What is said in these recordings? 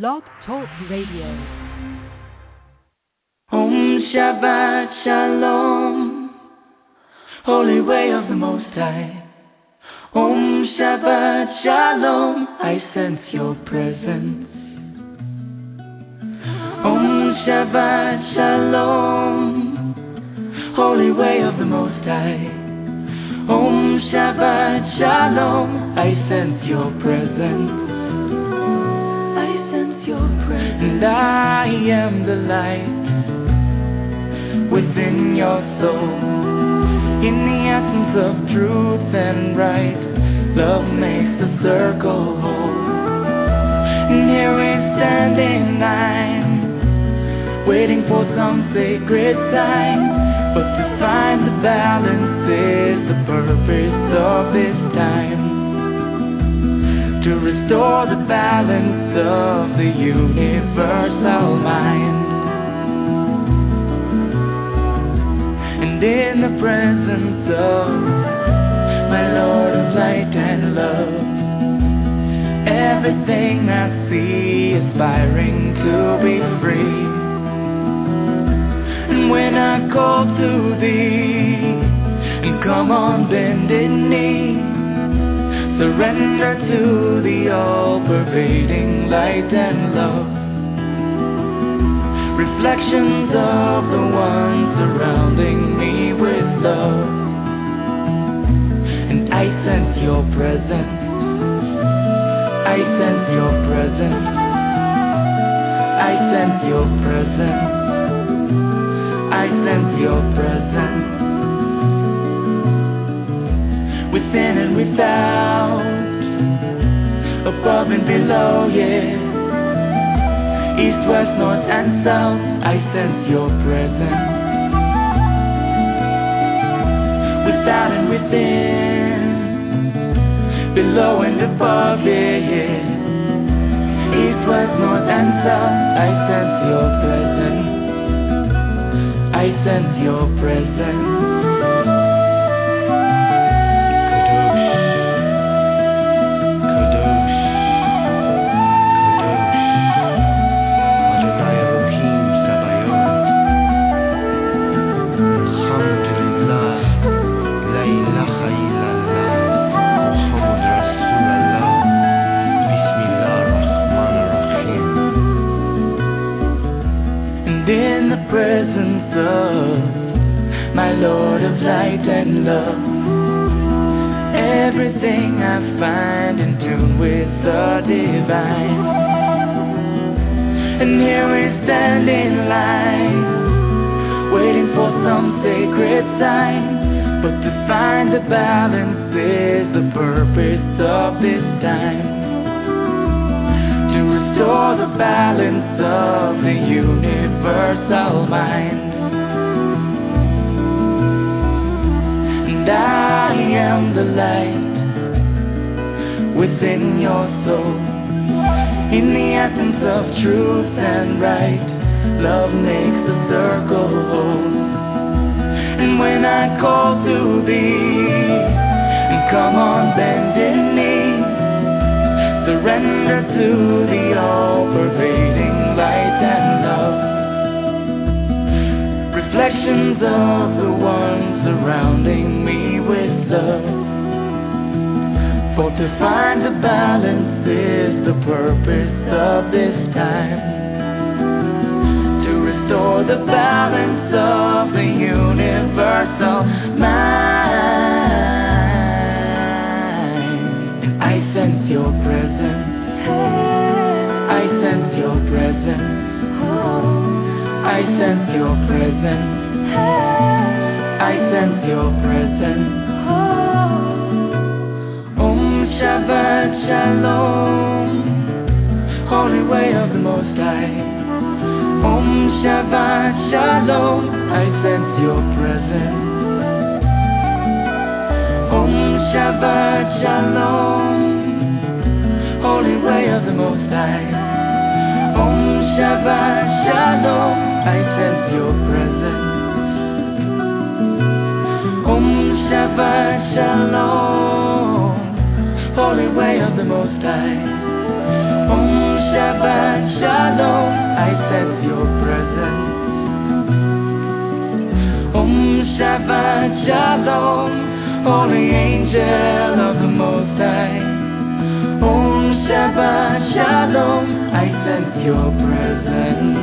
Blog Talk Radio. Om Shabbat Shalom, Holy Way of the Most High. Om Shabbat Shalom, I sense your presence. Om Shabbat Shalom, Holy Way of the Most High. Om Shabbat Shalom, I sense your presence. And I am the light within your soul. In the essence of truth and right, love makes the circle whole. And here we stand in line, waiting for some sacred sign. But to find the balance is the purpose of this time. To restore the balance of the universal mind. And in the presence of my Lord of light and love, everything I see aspiring to be free. And when I call to thee, and come on bended knee, surrender to the all-pervading light and love. Reflections of the one surrounding me with love. And I sense your presence. I sense your presence. I sense your presence. I sense your presence. Within and without, above and below, yeah. East, west, north and south, I sense your presence. Without and within, below and above, yeah, yeah. East, west, north and south, I sense your presence. I sense your presence. Presence of my Lord of light and love, everything I find in tune with the divine. And here we stand in line, waiting for some sacred sign. But to find the balance is the purpose of this time. To restore the balance of the universal mind. And I am the light within your soul. In the essence of truth and right, love makes the circle whole. And when I call to thee, and come on bended knee, surrender to the all-pervading light and love. Reflections of the one surrounding me with love. For to find the balance is the purpose of this time. To restore the balance of the universal mind. And I sense your presence. I sense your presence. I sense your presence. I sense your presence. Om Shabbat Shalom, Holy Way of the Most High. Om Shabbat Shalom, I sense your presence. Om Shabbat Shalom, Holy Way of the Most High. Om Shabbat Shalom, I sense your presence. Om Shabbat Shalom, Holy Way of the Most High. Om Shabbat Shabbat Shalom, holy angel of the Most High. Om Shabbat Shalom, I sense your presence.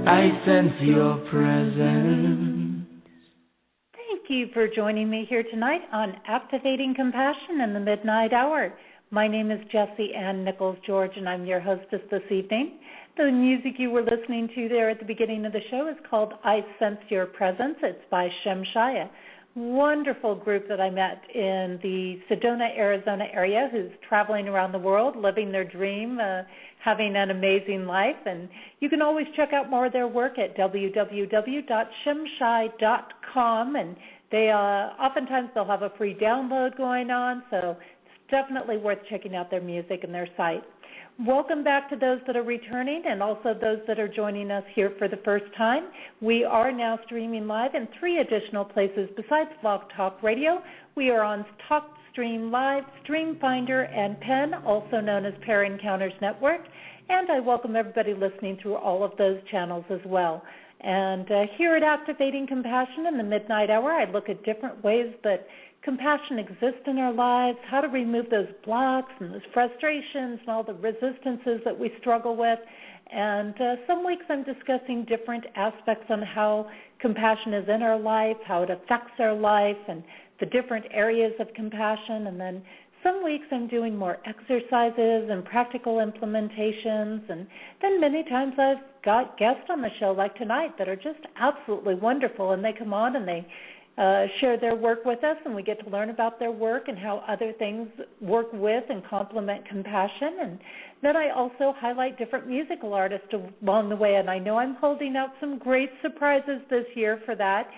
I sense your presence. Thank you for joining me here tonight on Activating Compassion in the Midnight Hour. My name is Jessie Ann Nichols George, and I'm your hostess this evening. The music you were listening to there at the beginning of the show is called I Sense Your Presence. It's by Shem Shaya. Wonderful group that I met in the Sedona, Arizona area who's traveling around the world, living their dream, having an amazing life. And you can always check out more of their work at www.shemshai.com. And they oftentimes they'll have a free download going on, so it's definitely worth checking out their music and their site. Welcome back to those that are returning and also those that are joining us here for the first time. We are now streaming live in 3 additional places besides Blog Talk Radio. We are on TalkStream Live, Streamfinder, and Penn, also known as Pair Encounters Network. And I welcome everybody listening through all of those channels as well. And here at Activating Compassion in the Midnight Hour, I look at different ways that compassion exists in our lives, how to remove those blocks and those frustrations and all the resistances that we struggle with. And some weeks I'm discussing different aspects on how compassion is in our life, how it affects our life, and the different areas of compassion. And then some weeks I'm doing more exercises and practical implementations. And then many times I've got guests on the show like tonight that are just absolutely wonderful, and they come on and they share their work with us, and we get to learn about their work and how other things work with and complement compassion. And then I also highlight different musical artists along the way, and I know I'm holding out some great surprises this year for that,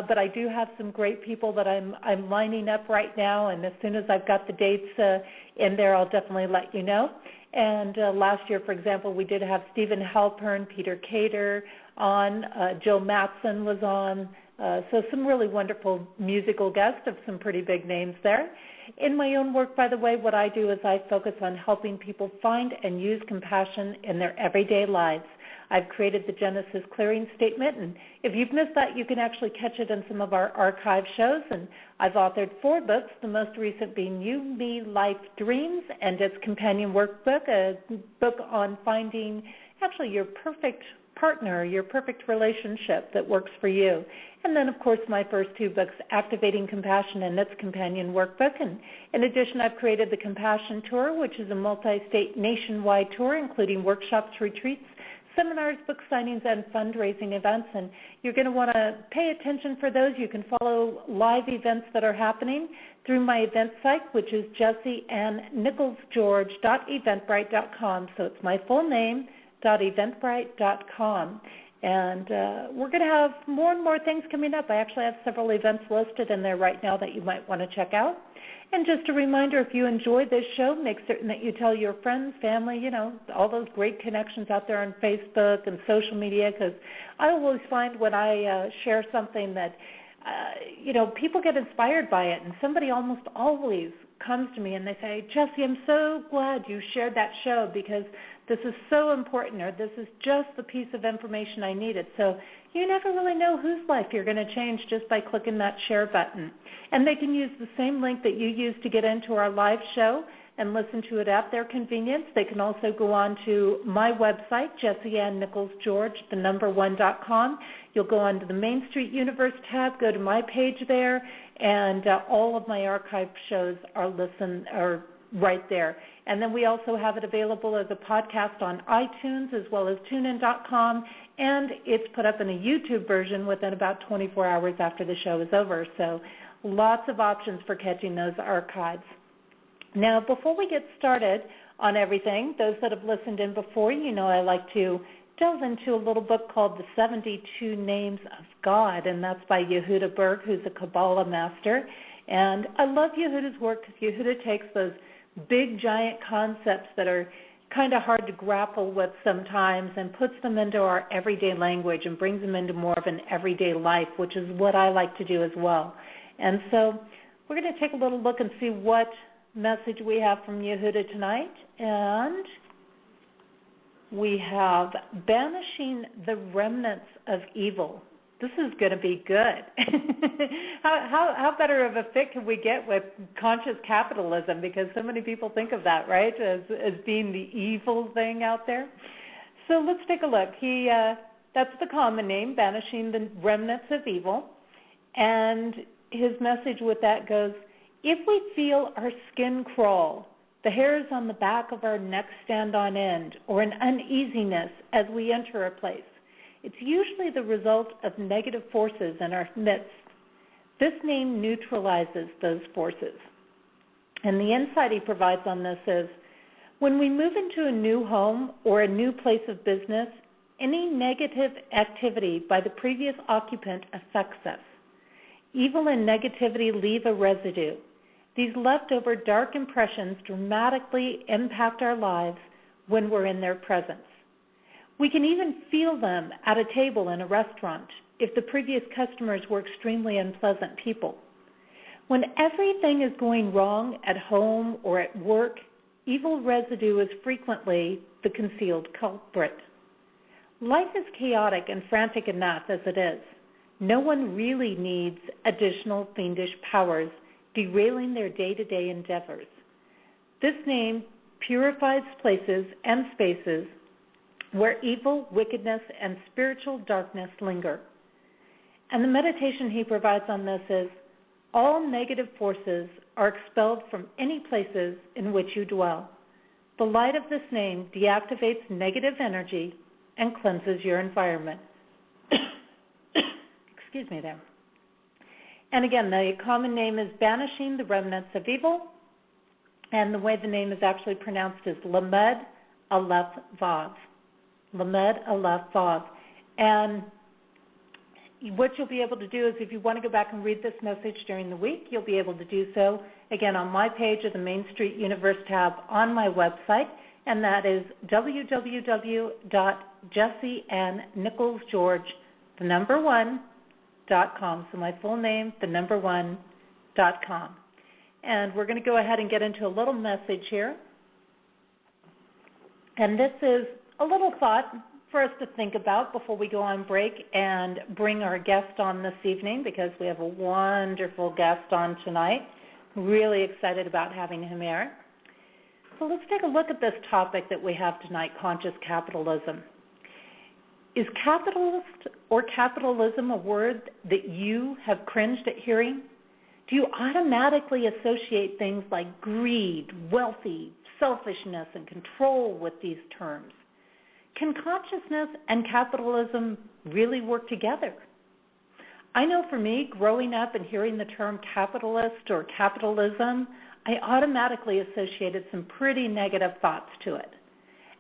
but I do have some great people that I'm lining up right now, and as soon as I've got the dates in there, I'll definitely let you know. And last year, for example, we did have Stephen Halpern, Peter Cater on, Jill Matson was on, so some really wonderful musical guests of some pretty big names there. In my own work, by the way, what I do is I focus on helping people find and use compassion in their everyday lives. I've created the Genesis Clearing Statement, and if you've missed that, you can actually catch it in some of our archive shows. And I've authored 4 books, the most recent being You, Me, Life, Dreams, and its companion workbook, a book on finding actually your perfect partner, your perfect relationship that works for you. And then, of course, my first 2 books, Activating Compassion and its companion workbook. And in addition, I've created the Compassion Tour, which is a multi-state nationwide tour, including workshops, retreats, seminars, book signings, and fundraising events. And you're going to want to pay attention for those. You can follow live events that are happening through my event site, which is jessieannnicholsgeorge.eventbrite.com. So it's my full name, .eventbrite.com. And we're going to have more and more things coming up. I actually have several events listed in there right now that you might want to check out. And just a reminder, if you enjoy this show, make certain that you tell your friends, family, all those great connections out there on Facebook and social media, because I always find when I share something that, people get inspired by it, and somebody almost always comes to me and they say, Jessie, I'm so glad you shared that show because this is so important, or this is just the piece of information I needed. So you never really know whose life you're going to change just by clicking that share button. And they can use the same link that you use to get into our live show and listen to it at their convenience. They can also go on to my website, jessieannnicholsgeorge1.com. You'll go onto the Main Street Universe tab, go to my page there, and all of my archive shows are right there. And then we also have it available as a podcast on iTunes as well as TuneIn.com, and it's put up in a YouTube version within about 24 hours after the show is over. So lots of options for catching those archives. Now, before we get started on everything, those that have listened in before, I like to delve into a little book called The 72 Names of God, and that's by Yehuda Berg, who's a Kabbalah master. And I love Yehuda's work because Yehuda takes those big, giant concepts that are kind of hard to grapple with sometimes and puts them into our everyday language and brings them into more of an everyday life, which is what I like to do as well. And so we're going to take a little look and see what message we have from Yehuda tonight. And we have banishing the remnants of evil. this is going to be good. how better of a fit can we get with conscious capitalism? Because so many people think of that, right, as being the evil thing out there. So let's take a look. That's the common name, banishing the remnants of evil. And his message with that goes, if we feel our skin crawl, the hairs on the back of our neck stand on end, or an uneasiness as we enter a place, it's usually the result of negative forces in our midst. This name neutralizes those forces. And the insight he provides on this is, when we move into a new home or a new place of business, any negative activity by the previous occupant affects us. Evil and negativity leave a residue. These leftover dark impressions dramatically impact our lives when we're in their presence. We can even feel them at a table in a restaurant if the previous customers were extremely unpleasant people. When everything is going wrong at home or at work, evil residue is frequently the concealed culprit. Life is chaotic and frantic enough as it is. No one really needs additional fiendish powers derailing their day-to-day endeavors. This name purifies places and spaces where evil, wickedness, and spiritual darkness linger. And the meditation he provides on this is, all negative forces are expelled from any places in which you dwell. The light of this name deactivates negative energy and cleanses your environment. Excuse me there. And again, the common name is banishing the remnants of evil, and the way the name is actually pronounced is Lamed Aleph Vav. Lamed Aleph Vav. And what you'll be able to do is, if you want to go back and read this message during the week, you'll be able to do so, again, on my page of the Main Street Universe tab on my website, and that is www.JessieAnnNicholsGeorge1.com. So my full name, one.com. And we're going to go ahead and get into a little message here. And this is a little thought for us to think about before we go on break and bring our guest on this evening, because we have a wonderful guest on tonight. Really excited about having him here. So let's take a look at this topic that we have tonight, conscious capitalism. Is capitalist or capitalism a word that you have cringed at hearing? Do you automatically associate things like greed, wealthy, selfishness, and control with these terms? Can consciousness and capitalism really work together? I know for me, growing up and hearing the term capitalist or capitalism, I automatically associated some pretty negative thoughts to it.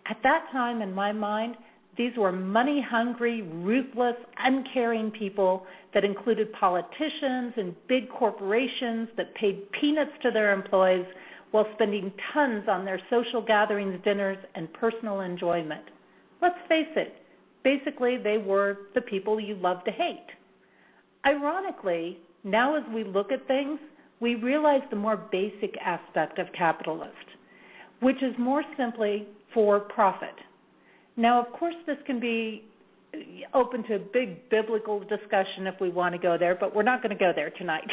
At that time, in my mind, these were money-hungry, ruthless, uncaring people that included politicians and big corporations that paid peanuts to their employees while spending tons on their social gatherings, dinners, and personal enjoyment. Let's face it, basically they were the people you love to hate. Ironically, now as we look at things, we realize the more basic aspect of capitalist, which is more simply for profit. Now, of course, this can be open to a big biblical discussion if we want to go there, but we're not going to go there tonight.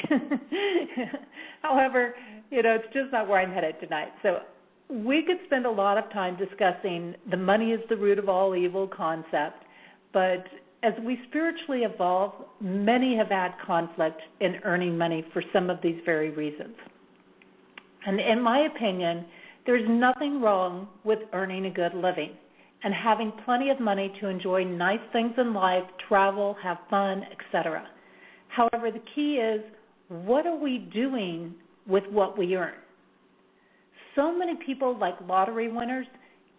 However, it's just not where I'm headed tonight. So we could spend a lot of time discussing the money is the root of all evil concept, but as we spiritually evolve, many have had conflict in earning money for some of these very reasons. And in my opinion, there's nothing wrong with earning a good living and having plenty of money to enjoy nice things in life, travel, have fun, etc. However, the key is, what are we doing with what we earn? So many people, like lottery winners,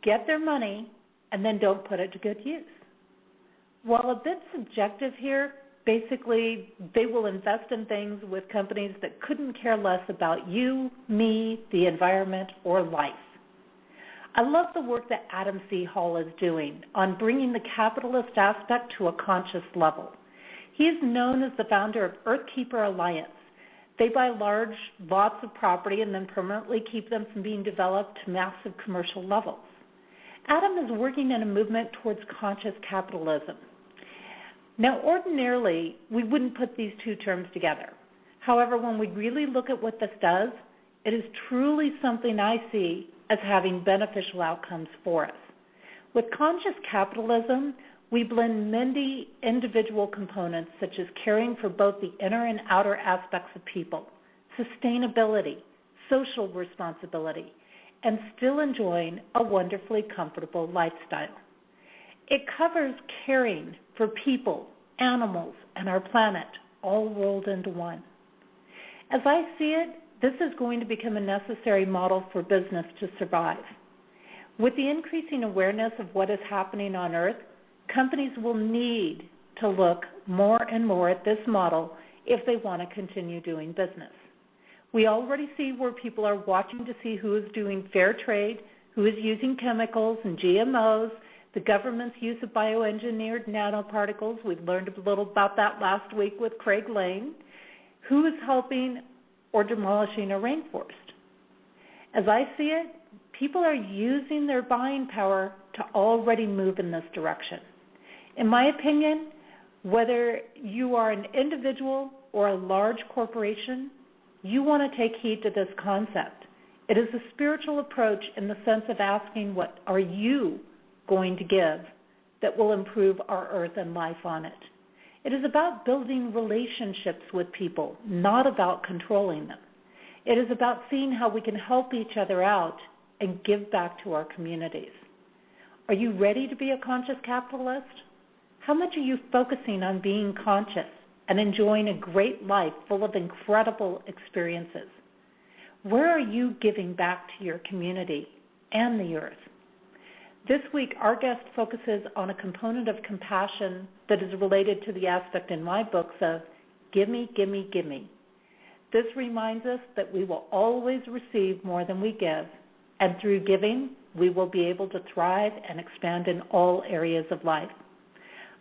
get their money and then don't put it to good use. While a bit subjective here, basically they will invest in things with companies that couldn't care less about you, me, the environment, or life. I love the work that Adam C. Hall is doing on bringing the capitalist aspect to a conscious level. He is known as the founder of Earthkeeper Alliance. They buy large lots of property and then permanently keep them from being developed to massive commercial levels. Adam is working in a movement towards conscious capitalism. Now, ordinarily, we wouldn't put these two terms together. However, when we really look at what this does, it is truly something I see as having beneficial outcomes for us. With conscious capitalism, we blend many individual components such as caring for both the inner and outer aspects of people, sustainability, social responsibility, and still enjoying a wonderfully comfortable lifestyle. It covers caring for people, animals, and our planet, all rolled into one. As I see it, this is going to become a necessary model for business to survive. With the increasing awareness of what is happening on Earth, companies will need to look more and more at this model if they want to continue doing business. We already see where people are watching to see who is doing fair trade, who is using chemicals and GMOs, the government's use of bioengineered nanoparticles. We learned a little about that last week with Craig Lane. Who is helping or demolishing a rainforest? As I see it, people are using their buying power to already move in this direction. In my opinion, whether you are an individual or a large corporation, you want to take heed to this concept. It is a spiritual approach in the sense of asking, what are you going to give that will improve our earth and life on it? It is about building relationships with people, not about controlling them. It is about seeing how we can help each other out and give back to our communities. Are you ready to be a conscious capitalist? How much are you focusing on being conscious and enjoying a great life full of incredible experiences? Where are you giving back to your community and the earth? This week, our guest focuses on a component of compassion that is related to the aspect in my books of gimme, gimme, gimme. This reminds us that we will always receive more than we give, and through giving, we will be able to thrive and expand in all areas of life.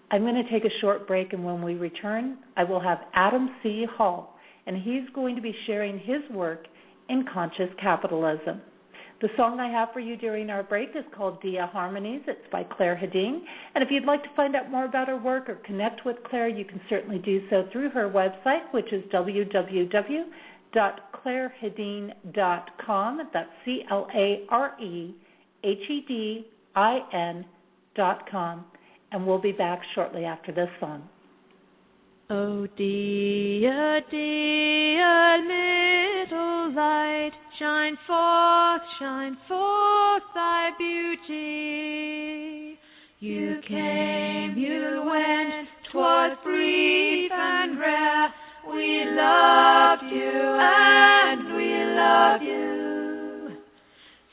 I'm going to take a short break, and when we return, I will have Adam C. Hall, and he's going to be sharing his work in conscious capitalism. The song I have for you during our break is called Dia Harmonies. It's by Claire Hedin. And if you'd like to find out more about her work or connect with Claire, you can certainly do so through her website, which is www.clairehedin.com. That's CLAREHEDIN.com. And we'll be back shortly after this song. Oh, dear, dear little light, shine forth thy beauty. You came, you went, 'twas brief and rare. We loved you and we love you.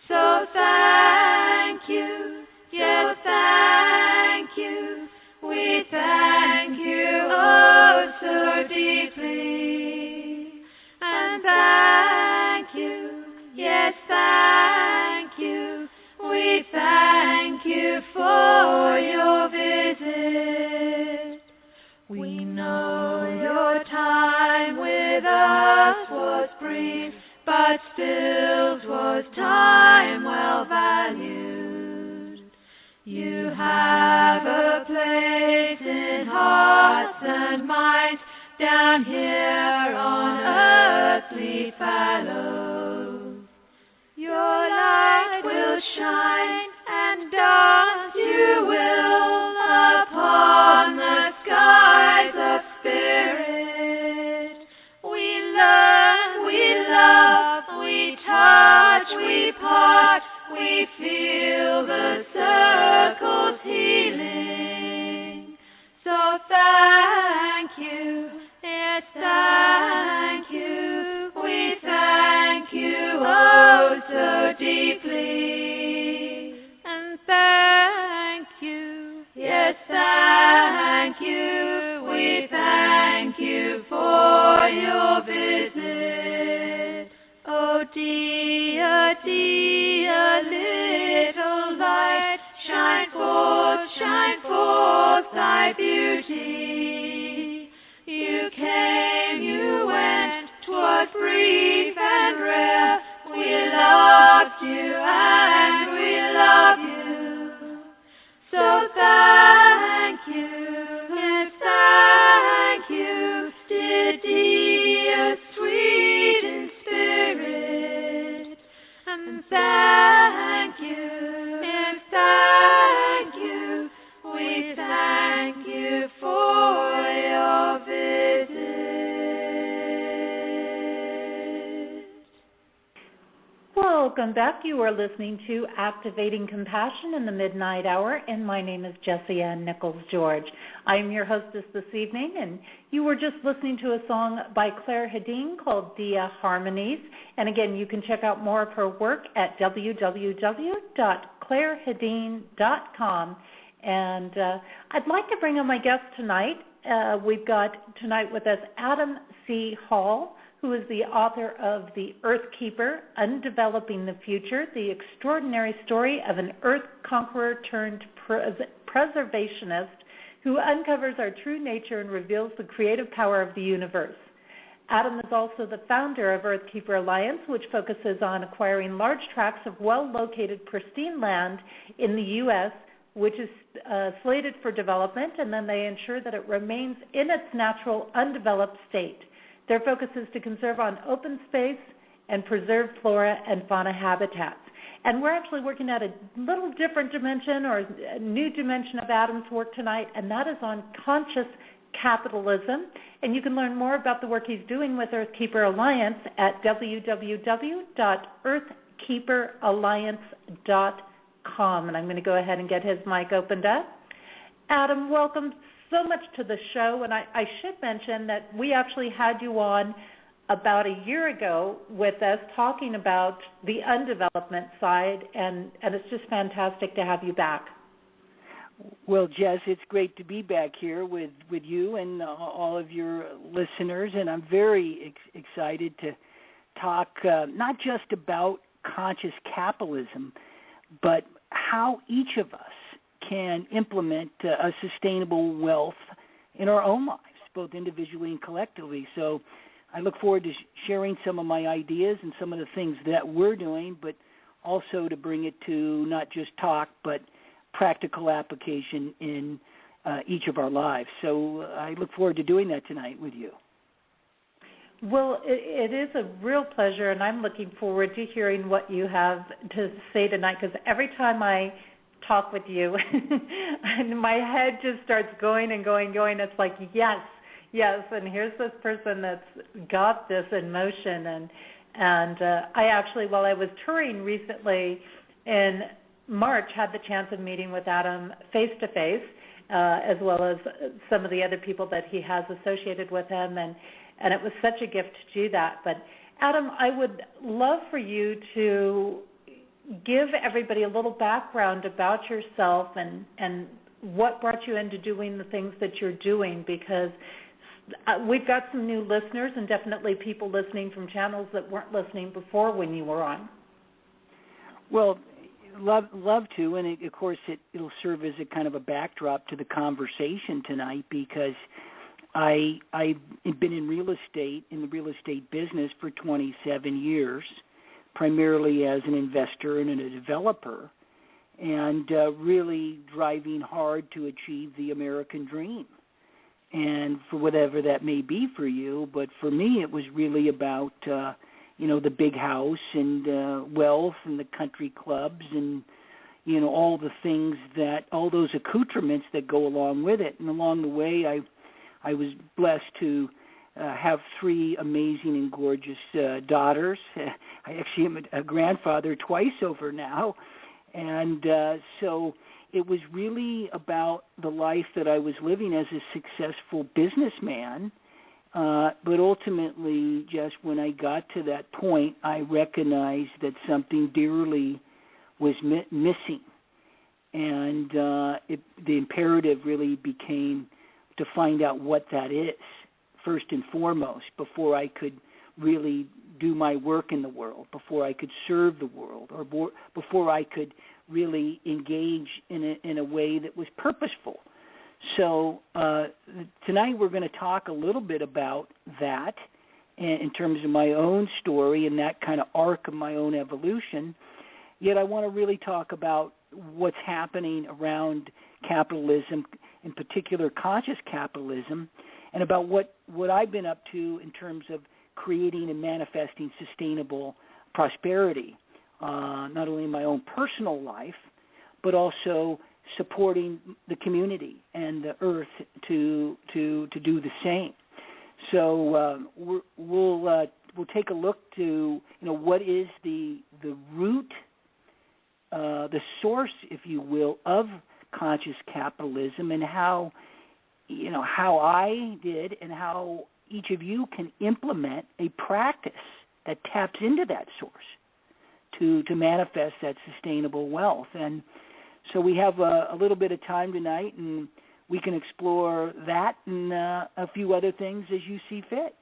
So thank you, yes, thank you. We thank you oh so deeply. And thank you, yes, thank you. We thank you for your visit. We know your time with us was brief, but still 'twas time well valued. You have a place in hearts and minds down here on earthly fallows. Your light will shine and dance you will upon the skies of spirit. We learn, we love, we touch, we part, we feel the circle's healing. So thank you, yes, thank you. We thank you oh so deeply. And thank you, yes, thank you. We thank you for your visit. Oh dear, dear little light, shine forth thy beauty. You came, you went, 'twas brief and rare. We loved you and we love you. So thank you, yes, welcome back. You are listening to Activating Compassion in the Midnight Hour, and my name is Jessie Ann Nichols George. I am your hostess this evening, and you were just listening to a song by Claire Hedin called Dia Harmonies. And again, you can check out more of her work at www.clairehedin.com. And I'd like to bring on my guest tonight. We've got tonight with us Adam C. Hall, who is the author of The Earth Keeper, Undeveloping the Future, the extraordinary story of an Earth conqueror turned preservationist who uncovers our true nature and reveals the creative power of the universe. Adam is also the founder of Earth Keeper Alliance, which focuses on acquiring large tracts of well-located, pristine land in the U.S., which is slated for development, and then they ensure that it remains in its natural, undeveloped state. Their focus is to conserve on open space and preserve flora and fauna habitats. And we're actually working at a little different dimension or a new dimension of Adam's work tonight, and that is on conscious capitalism. And you can learn more about the work he's doing with Earth Keeper Alliance at www.earthkeeperalliance.com. And I'm going to go ahead and get his mic opened up. Adam, welcome so much to the show, and I should mention that we actually had you on about a year ago with us talking about the undevelopment side, and it's just fantastic to have you back. Well, Jess, it's great to be back here with you and all of your listeners, and I'm very excited to talk not just about conscious capitalism, but how each of us can implement a sustainable wealth in our own lives, both individually and collectively. So I look forward to sharing some of my ideas and some of the things that we're doing, but also to bring it to not just talk, but practical application in each of our lives. So I look forward to doing that tonight with you. Well, it is a real pleasure, and I'm looking forward to hearing what you have to say tonight, because every time I talk with you, and my head just starts going and going. It's like, yes, and here's this person that's got this in motion. And I actually, while I was touring recently in March, had the chance of meeting with Adam face-to-face, as well as some of the other people that he has associated with him, and it was such a gift to do that. But Adam, I would love for you to give everybody a little background about yourself and what brought you into doing the things that you're doing, because we've got some new listeners and definitely people listening from channels that weren't listening before when you were on. Well, love to, and of course it'll serve as a kind of a backdrop to the conversation tonight, because I've been in the real estate business for 27 years, primarily as an investor and a developer, and really driving hard to achieve the American dream. And for whatever that may be for you, but for me it was really about, the big house and wealth and the country clubs and, all the things all those accoutrements that go along with it. And along the way I was blessed to have three amazing and gorgeous daughters. I actually am a grandfather twice over now. And so it was really about the life that I was living as a successful businessman. But ultimately, just when I got to that point, I recognized that something dearly was missing. And the imperative really became to find out what that is, first and foremost, before I could really do my work in the world, before I could serve the world, or before I could really engage in a way that was purposeful. So tonight we're going to talk a little bit about that in terms of my own story and that kind of arc of my own evolution. Yet I want to really talk about what's happening around capitalism, in particular conscious capitalism, and about what I've been up to in terms of creating and manifesting sustainable prosperity, not only in my own personal life, but also supporting the community and the earth to do the same. So we'll we'll take a look to what is the root, the source, if you will, of conscious capitalism, and how I did and how each of you can implement a practice that taps into that source to manifest that sustainable wealth. And so we have a little bit of time tonight, and we can explore that and a few other things as you see fit.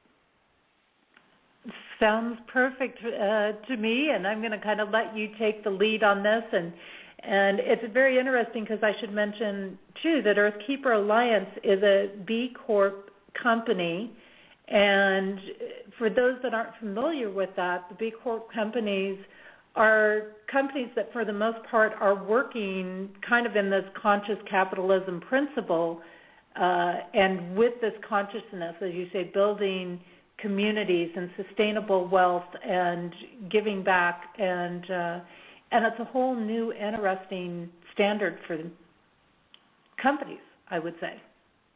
Sounds perfect to me, and I'm going to kind of let you take the lead on this. And it's very interesting because I should mention, too, that Earthkeeper Alliance is a B Corp company. And for those that aren't familiar with that, the B Corp companies are companies that, for the most part, are working kind of in this conscious capitalism principle, and with this consciousness, as you say, building communities and sustainable wealth and giving back, and it's a whole new interesting standard for companies, I would say.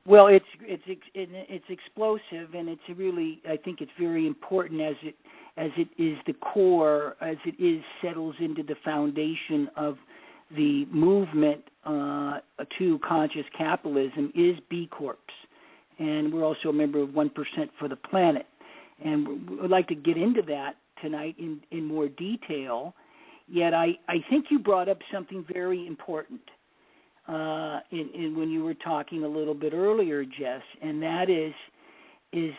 Well, it's explosive, and it's really, I think it's very important as it is the core, as it is settles into the foundation of the movement to conscious capitalism is B Corps, and we're also a member of 1% for the Planet. And we'd like to get into that tonight in more detail, yet I think you brought up something very important when you were talking a little bit earlier, Jess, and that is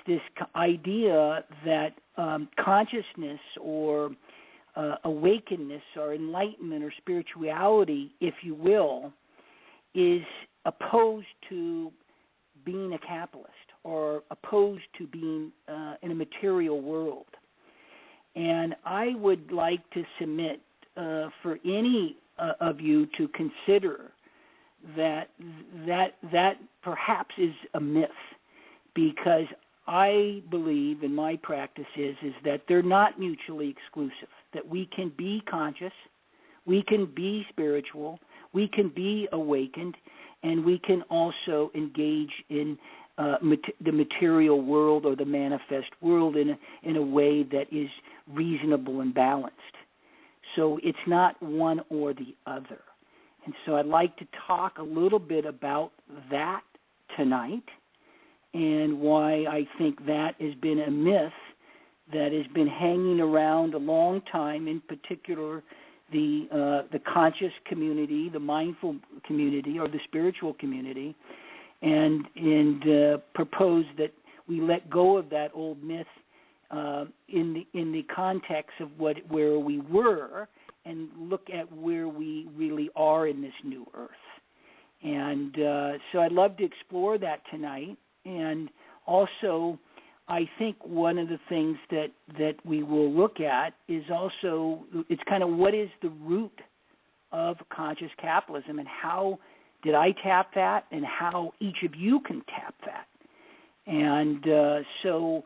this idea that consciousness or awakeness or enlightenment or spirituality, if you will, is opposed to being a capitalist or opposed to being in a material world. And I would like to submit for any of you to consider that perhaps is a myth, because I believe, in my practice, is that they're not mutually exclusive, that we can be conscious, we can be spiritual, we can be awakened, and we can also engage in the material world or the manifest world in a way that is reasonable and balanced. So it's not one or the other. And so I'd like to talk a little bit about that tonight and why I think that has been a myth that has been hanging around a long time, in particular the conscious community, the mindful community, or the spiritual community, and propose that we let go of that old myth in the context of where we were and look at where we really are in this new earth. And so I'd love to explore that tonight. And also, I think one of the things that we will look at is also, it's kind of what is the root of conscious capitalism, and how did I tap that, and how each of you can tap that. And so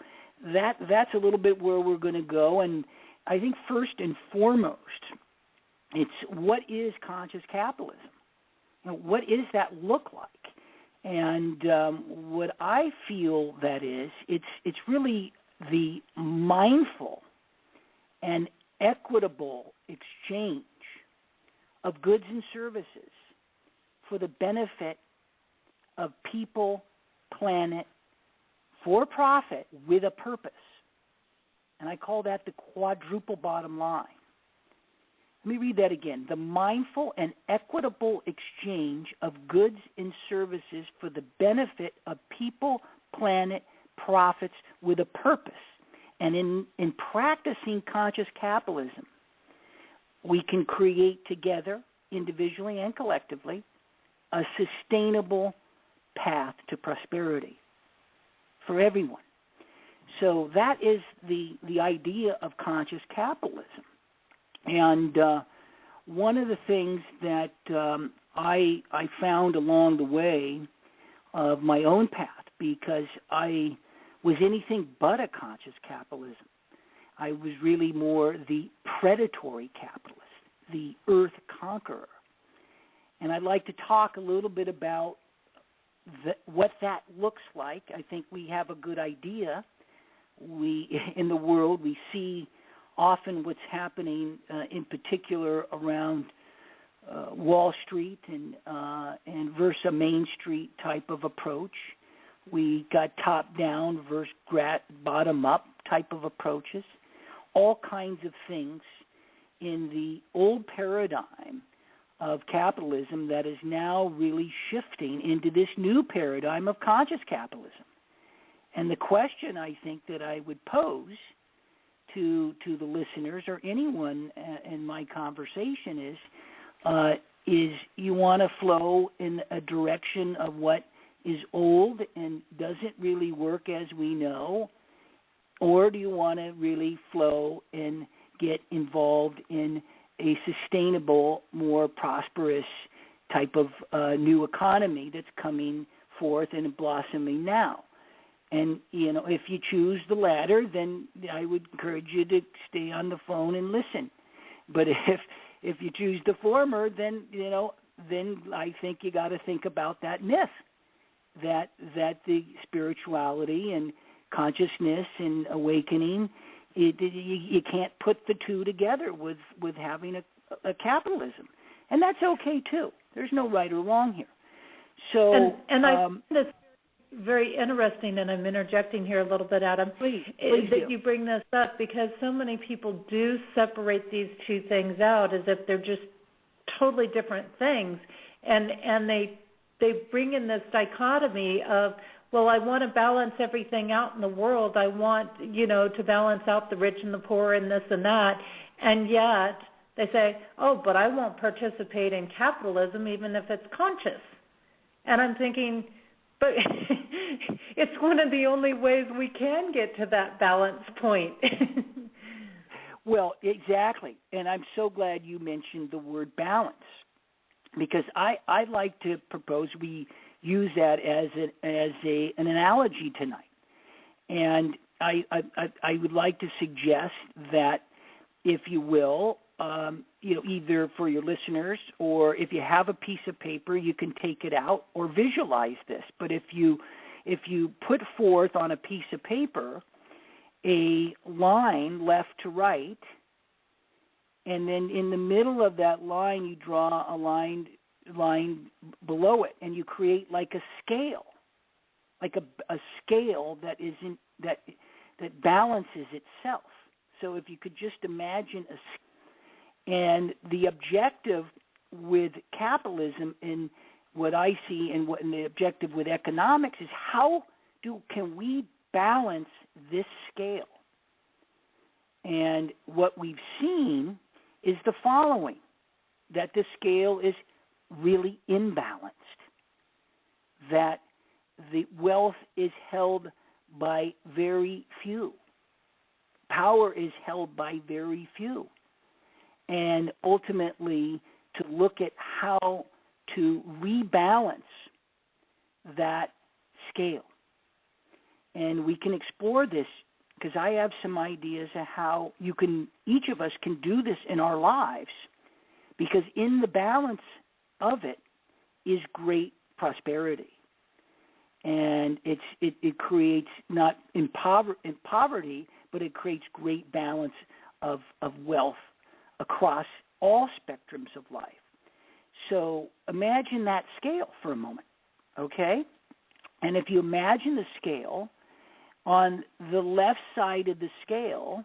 that's a little bit where we're going to go. And I think first and foremost, it's what is conscious capitalism? What does that look like? And what I feel that is, it's really the mindful and equitable exchange of goods and services for the benefit of people, planet, for profit with a purpose. And I call that the quadruple bottom line. Let me read that again. The mindful and equitable exchange of goods and services for the benefit of people, planet, profits with a purpose. And in practicing conscious capitalism, we can create together, individually and collectively, a sustainable path to prosperity for everyone. So that is the idea of conscious capitalism. And one of the things that I found along the way of my own path, because I was anything but a conscious capitalism, I was really more the predatory capitalist, the earth conqueror. And I'd like to talk a little bit about what that looks like. I think we have a good idea in the world, we see often what's happening in particular around Wall Street and versus a Main Street type of approach. We got top-down versus bottom-up type of approaches, all kinds of things in the old paradigm of capitalism that is now really shifting into this new paradigm of conscious capitalism. And the question I think that I would pose to the listeners or anyone in my conversation is you want to flow in a direction of what is old and doesn't really work as we know, or do you want to really flow and get involved in a sustainable, more prosperous type of new economy that's coming forth and blossoming now? And, if you choose the latter, then I would encourage you to stay on the phone and listen. But if you choose the former, then I think you got to think about that myth that the spirituality and consciousness and awakening, you can't put the two together with having a capitalism. And that's okay, too. There's no right or wrong here. So, and I find this very interesting, and I'm interjecting here a little bit, Adam, please that you bring this up, because so many people do separate these two things out as if they're just totally different things, and they bring in this dichotomy of, well, I want to balance everything out in the world. I want, to balance out the rich and the poor and this and that, and yet they say, oh, but I won't participate in capitalism even if it's conscious. And I'm thinking, but it's one of the only ways we can get to that balance point. Well, exactly. And I'm so glad you mentioned the word balance, because I'd like to propose we use that as an analogy tonight. And I would like to suggest that, if you will, either for your listeners, or if you have a piece of paper, you can take it out or visualize this. But if you put forth on a piece of paper a line left to right, and then in the middle of that line you draw a line below it, and you create like a scale, like a scale that balances itself. So if you could just imagine and the objective with capitalism, and what I see, and the objective with economics, is how can we balance this scale? And what we've seen is the following: that the scale is really imbalanced, that the wealth is held by very few, power is held by very few, and ultimately to look at how to rebalance that scale. And we can explore this, because I have some ideas of how each of us can do this in our lives, because in the balance of it is great prosperity. And it creates not in poverty, but it creates great balance of wealth across all spectrums of life. So imagine that scale for a moment, okay? And if you imagine the scale, on the left side of the scale,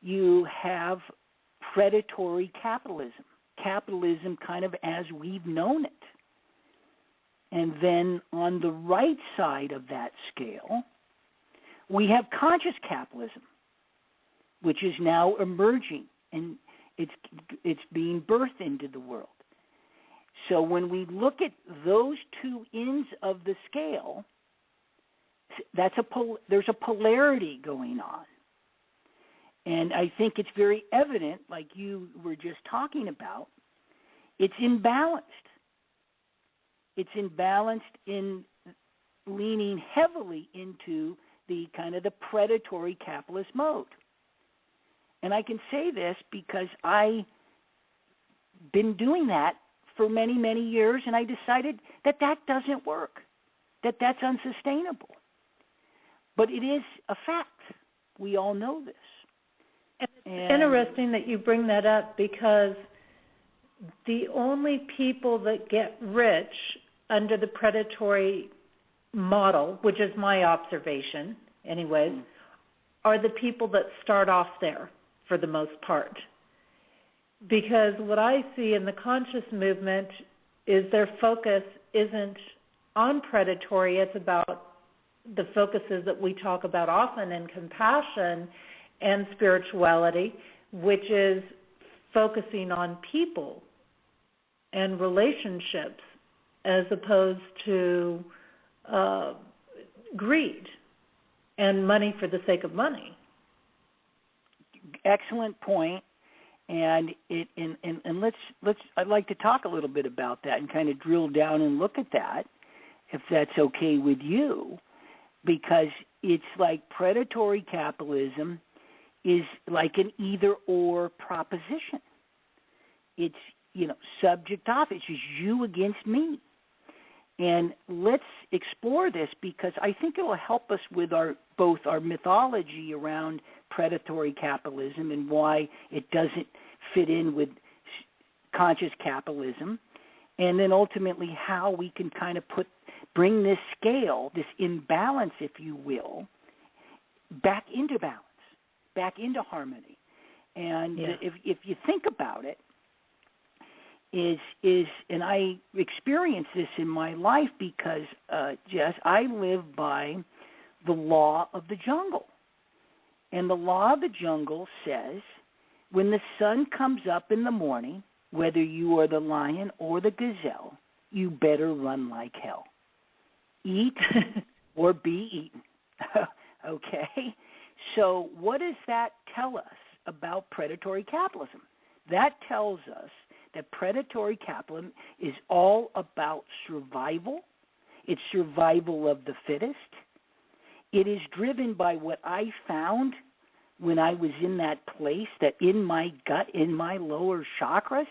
you have predatory capitalism kind of as we've known it. And then on the right side of that scale, we have conscious capitalism, which is now emerging, and it's being birthed into the world. So when we look at those two ends of the scale, there's a polarity going on. And I think it's very evident, like you were just talking about, it's imbalanced. It's imbalanced in leaning heavily into the kind of the predatory capitalist mode. And I can say this because I've been doing that for many, many years, and I decided that doesn't work, that's unsustainable. But it is a fact. We all know this. And it's interesting that you bring that up, because the only people that get rich under the predatory model, which is my observation anyways, are the people that start off there for the most part. Because what I see in the conscious movement is their focus isn't on predatory, it's about the focuses that we talk about often in compassion and spirituality, which is focusing on people and relationships as opposed to greed and money for the sake of money. Excellent point. And let's I'd like to talk a little bit about that and kind of drill down and look at that, if that's okay with you, because it's like predatory capitalism is like an either-or proposition. It's, subject off. It's just you against me. And let's explore this, because I think it will help us with both our mythology around predatory capitalism and why it doesn't fit in with conscious capitalism, and then ultimately how we can kind of bring this scale, this imbalance, if you will, back into balance, back into harmony. And if you think about it, and I experience this in my life because, Jess, I live by the law of the jungle. And the law of the jungle says when the sun comes up in the morning, whether you are the lion or the gazelle, you better run like hell. Eat or be eaten. Okay? So what does that tell us about predatory capitalism? That tells us that predatory capitalism is all about survival. It's survival of the fittest. It is driven by what I found when I was in that place, that in my gut, in my lower chakras,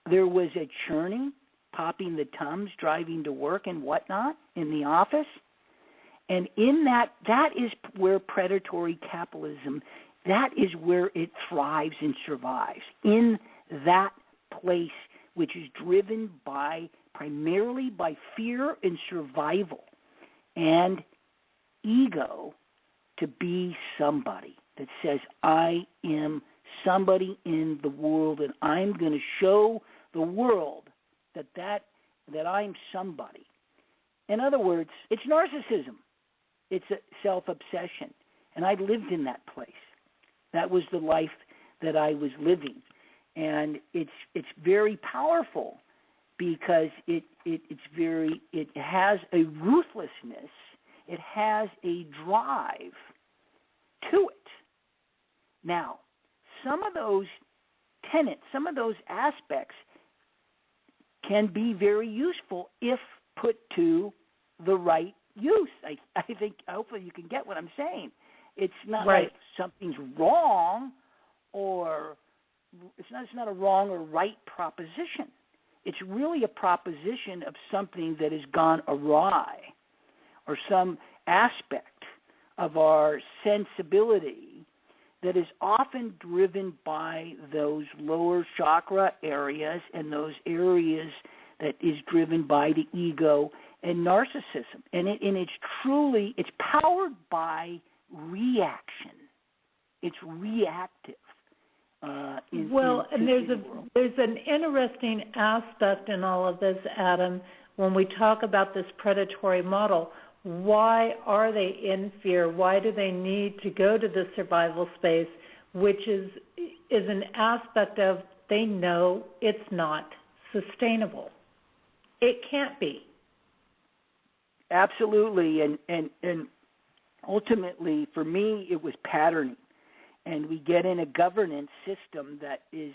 there was a churning, popping the Tums, driving to work and whatnot in the office. And in that is where predatory capitalism, that is where it thrives and survives, in that place, which is driven primarily by fear and survival and ego, to be somebody that says, I am somebody in the world, and I'm going to show the world that I'm somebody. In other words, it's narcissism. It's a self-obsession. And I lived in that place. That was the life that I was living. And it's very powerful, because it has a ruthlessness, it has a drive to it. Now, some of those tenets, some of those aspects can be very useful if put to the right use. I think hopefully you can get what I'm saying. It's not right. Like something's wrong, or it's not a wrong or right proposition. It's really a proposition of something that has gone awry, or some aspect of our sensibility that is often driven by those lower chakra areas and those areas that is driven by the ego and narcissism. And it's powered by reaction. It's reactive. And there's an interesting aspect in all of this, Adam, when we talk about this predatory model. Why are they in fear? Why do they need to go to the survival space, which is an aspect of they know it's not sustainable. It can't be. Absolutely, and ultimately, for me, it was patterning. And we get in a governance system that it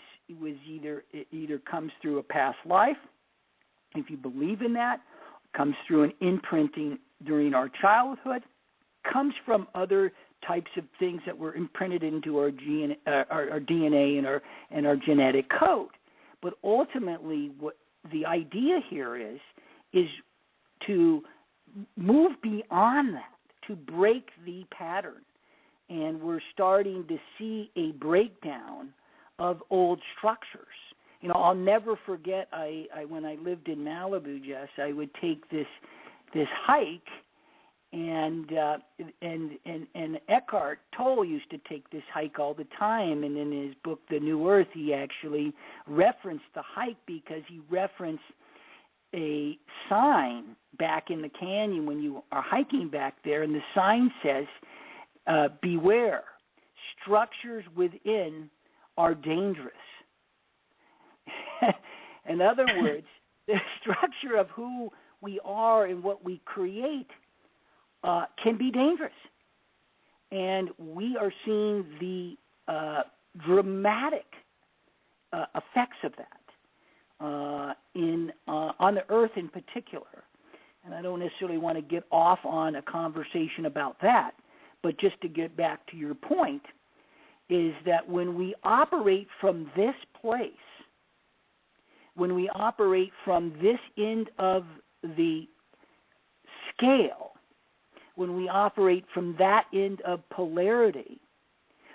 either comes through a past life, if you believe in that, comes through an imprinting during our childhood, comes from other types of things that were imprinted into our DNA and our genetic code. But ultimately, what the idea here is to move beyond that, to break the pattern. and we're starting to see a breakdown of old structures. I'll never forget. I when I lived in Malibu, Jess, I would take this hike, and Eckhart Tolle used to take this hike all the time. And in his book, The New Earth, he actually referenced the hike because he referenced a sign back in the canyon when you are hiking back there, and the sign says, beware, structures within are dangerous. In other words, the structure of who we are and what we create can be dangerous. And we are seeing the dramatic effects of that on the earth in particular. And I don't necessarily want to get off on a conversation about that, but just to get back to your point, is that when we operate from this place, when we operate from this end of the scale, when we operate from that end of polarity,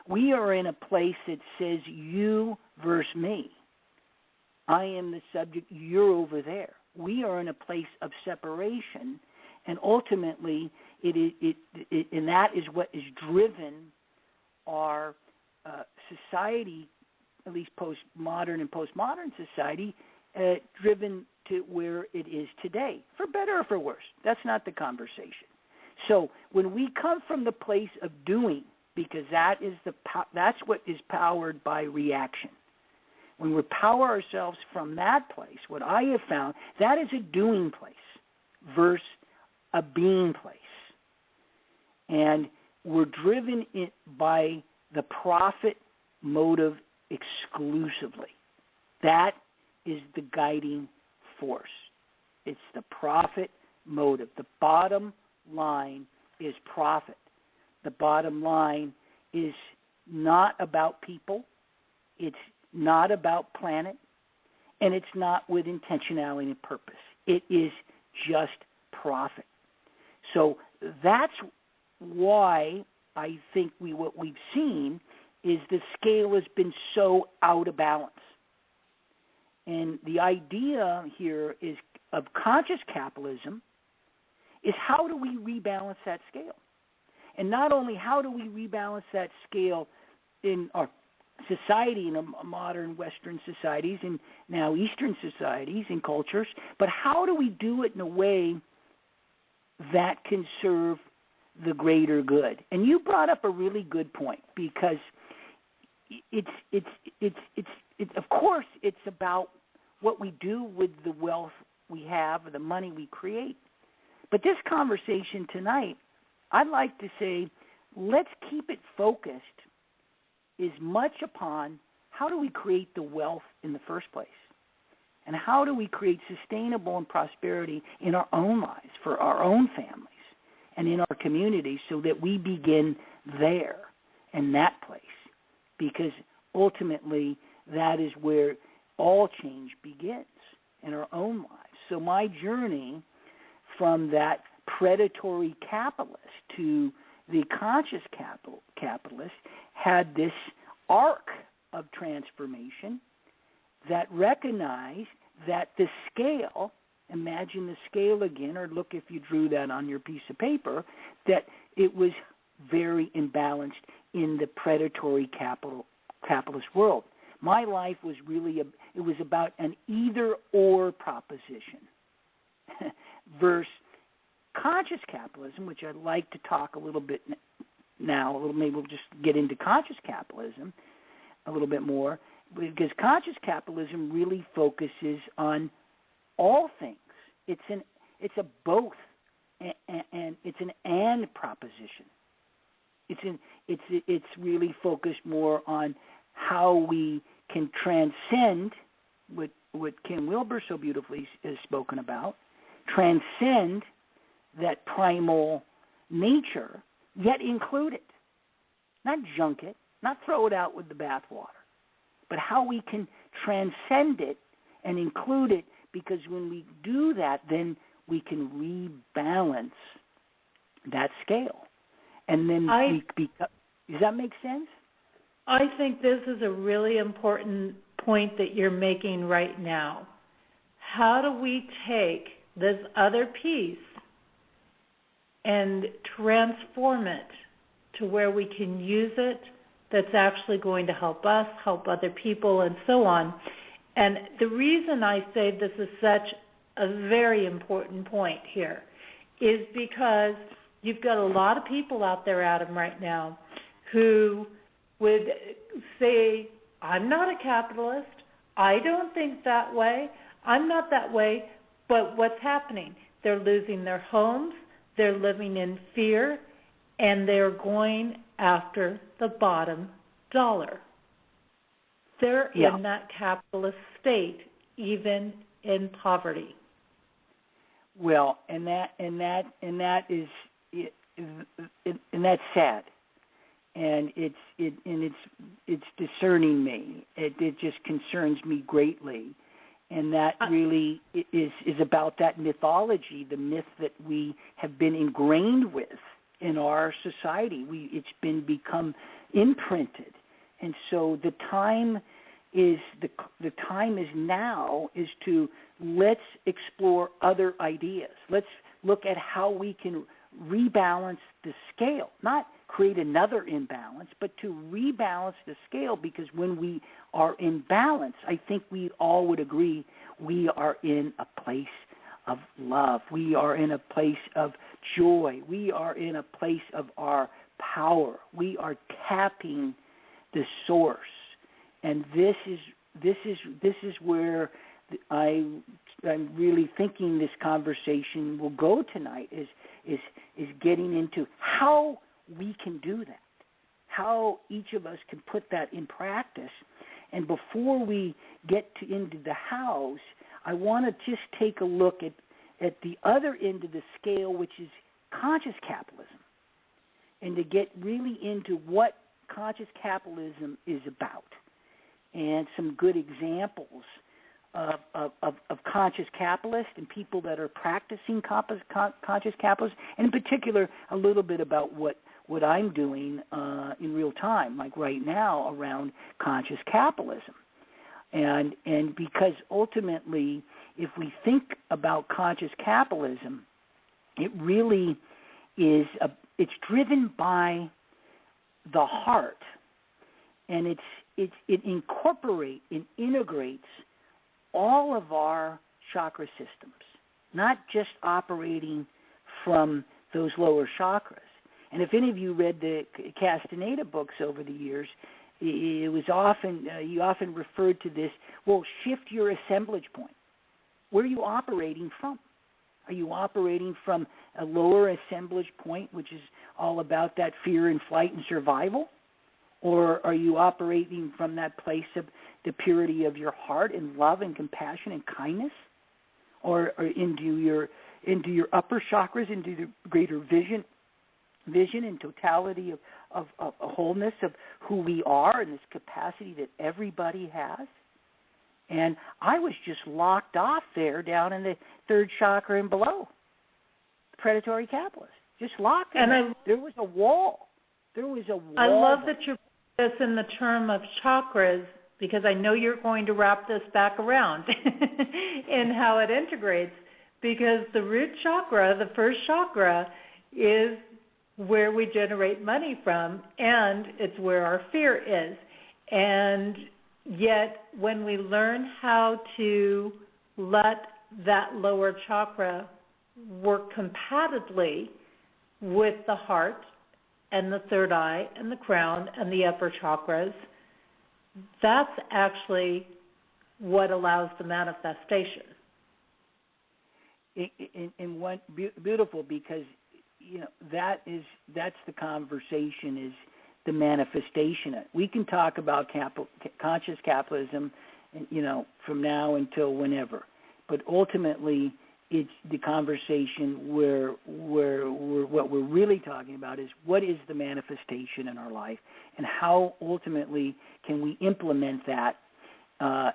we are in a place that says you versus me. I am the subject, you're over there. We are in a place of separation, and ultimately, and that is what is driven our society, at least postmodern and postmodern society, driven to where it is today, for better or for worse. That's not the conversation. So when we come from the place of doing, because that's what is powered by reaction. When we power ourselves from that place, what I have found, that is a doing place versus a being place. And we're driven by the profit motive exclusively. That is the guiding force. It's the profit motive. The bottom line is profit. The bottom line is not about people. It's not about planet. And it's not with intentionality and purpose. It is just profit. So that's why I think what we've seen is the scale has been so out of balance. And the idea here is of conscious capitalism is how do we rebalance that scale? And not only how do we rebalance that scale in our society, in modern Western societies and now Eastern societies and cultures, but how do we do it in a way that can serve the greater good? And you brought up a really good point, because it's of course it's about what we do with the wealth we have or the money we create. But this conversation tonight, I'd like to say, let's keep it focused as much upon how do we create the wealth in the first place, and how do we create sustainable and prosperity in our own lives, for our own families, and in our communities, so that we begin there, in that place, because ultimately that is where all change begins, in our own lives. So my journey from that predatory capitalist to the conscious capitalist had this arc of transformation that recognized that the scale, imagine the scale again, or look if you drew that on your piece of paper, that it was very imbalanced in the predatory capitalist world. My life was really, it was about an either-or proposition versus conscious capitalism, which I'd like to talk a little bit now, maybe we'll just get into conscious capitalism a little bit more, because conscious capitalism really focuses on all things. It's a both, and it's an and proposition. It's really focused more on how we can transcend what Kim Wilber so beautifully has spoken about, transcend that primal nature, yet include it, not junk it, not throw it out with the bathwater, but how we can transcend it and include it, because when we do that, then we can rebalance that scale. And then Does that make sense? I think this is a really important point that you're making right now. How do we take this other piece and transform it to where we can use it that's actually going to help us, help other people, and so on? And the reason I say this is such a very important point here is because you've got a lot of people out there, Adam, right now who would say, I'm not a capitalist, I don't think that way, I'm not that way, but what's happening? They're losing their homes, they're living in fear, and they're going after the bottom dollar. They're in that capitalist state, even in poverty. Well, and that's sad, and it's discerning me. It just concerns me greatly, and that really is about that mythology, the myth that we have been ingrained with in our society. It's become imprinted, and so the time is now to let's explore other ideas. Let's look at how we can rebalance the scale, not create another imbalance, but to rebalance the scale, because when we are in balance, I think we all would agree we are in a place of love. We are in a place of joy. We are in a place of our power. We are tapping the source. And this is where I'm really thinking this conversation will go tonight, is getting into how we can do that, how each of us can put that in practice. And before we get into the hows, I want to just take a look at the other end of the scale, which is conscious capitalism, and to get really into what conscious capitalism is about, and some good examples of conscious capitalists and people that are practicing conscious capitalism, and in particular a little bit about what I'm doing in real time, like right now, around conscious capitalism. And because ultimately, if we think about conscious capitalism, it really is it's driven by the heart, and it integrates all of our chakra systems, not just operating from those lower chakras. And if any of you read the Castaneda books over the years, it was often you often referred to this. Well, shift your assemblage point. Where are you operating from? Are you operating from a lower assemblage point, which is all about that fear and flight and survival? Or are you operating from that place of the purity of your heart and love and compassion and kindness? Or into your upper chakras, into the greater vision and totality of wholeness of who we are and this capacity that everybody has? And I was just locked off there down in the third chakra and below. Predatory capitalist. Just locked in. There was a wall. I love that you put this in the term of chakras, because I know you're going to wrap this back around in how it integrates, because the root chakra, the first chakra, is where we generate money from, and it's where our fear is. And yet, when we learn how to let that lower chakra work compatibly with the heart and the third eye and the crown and the upper chakras, that's actually what allows the manifestation. And what beautiful, because that's the conversation, is the manifestation. We can talk about conscious capitalism, from now until whenever, but ultimately it's the conversation where what we're really talking about is what is the manifestation in our life, and how ultimately can we implement that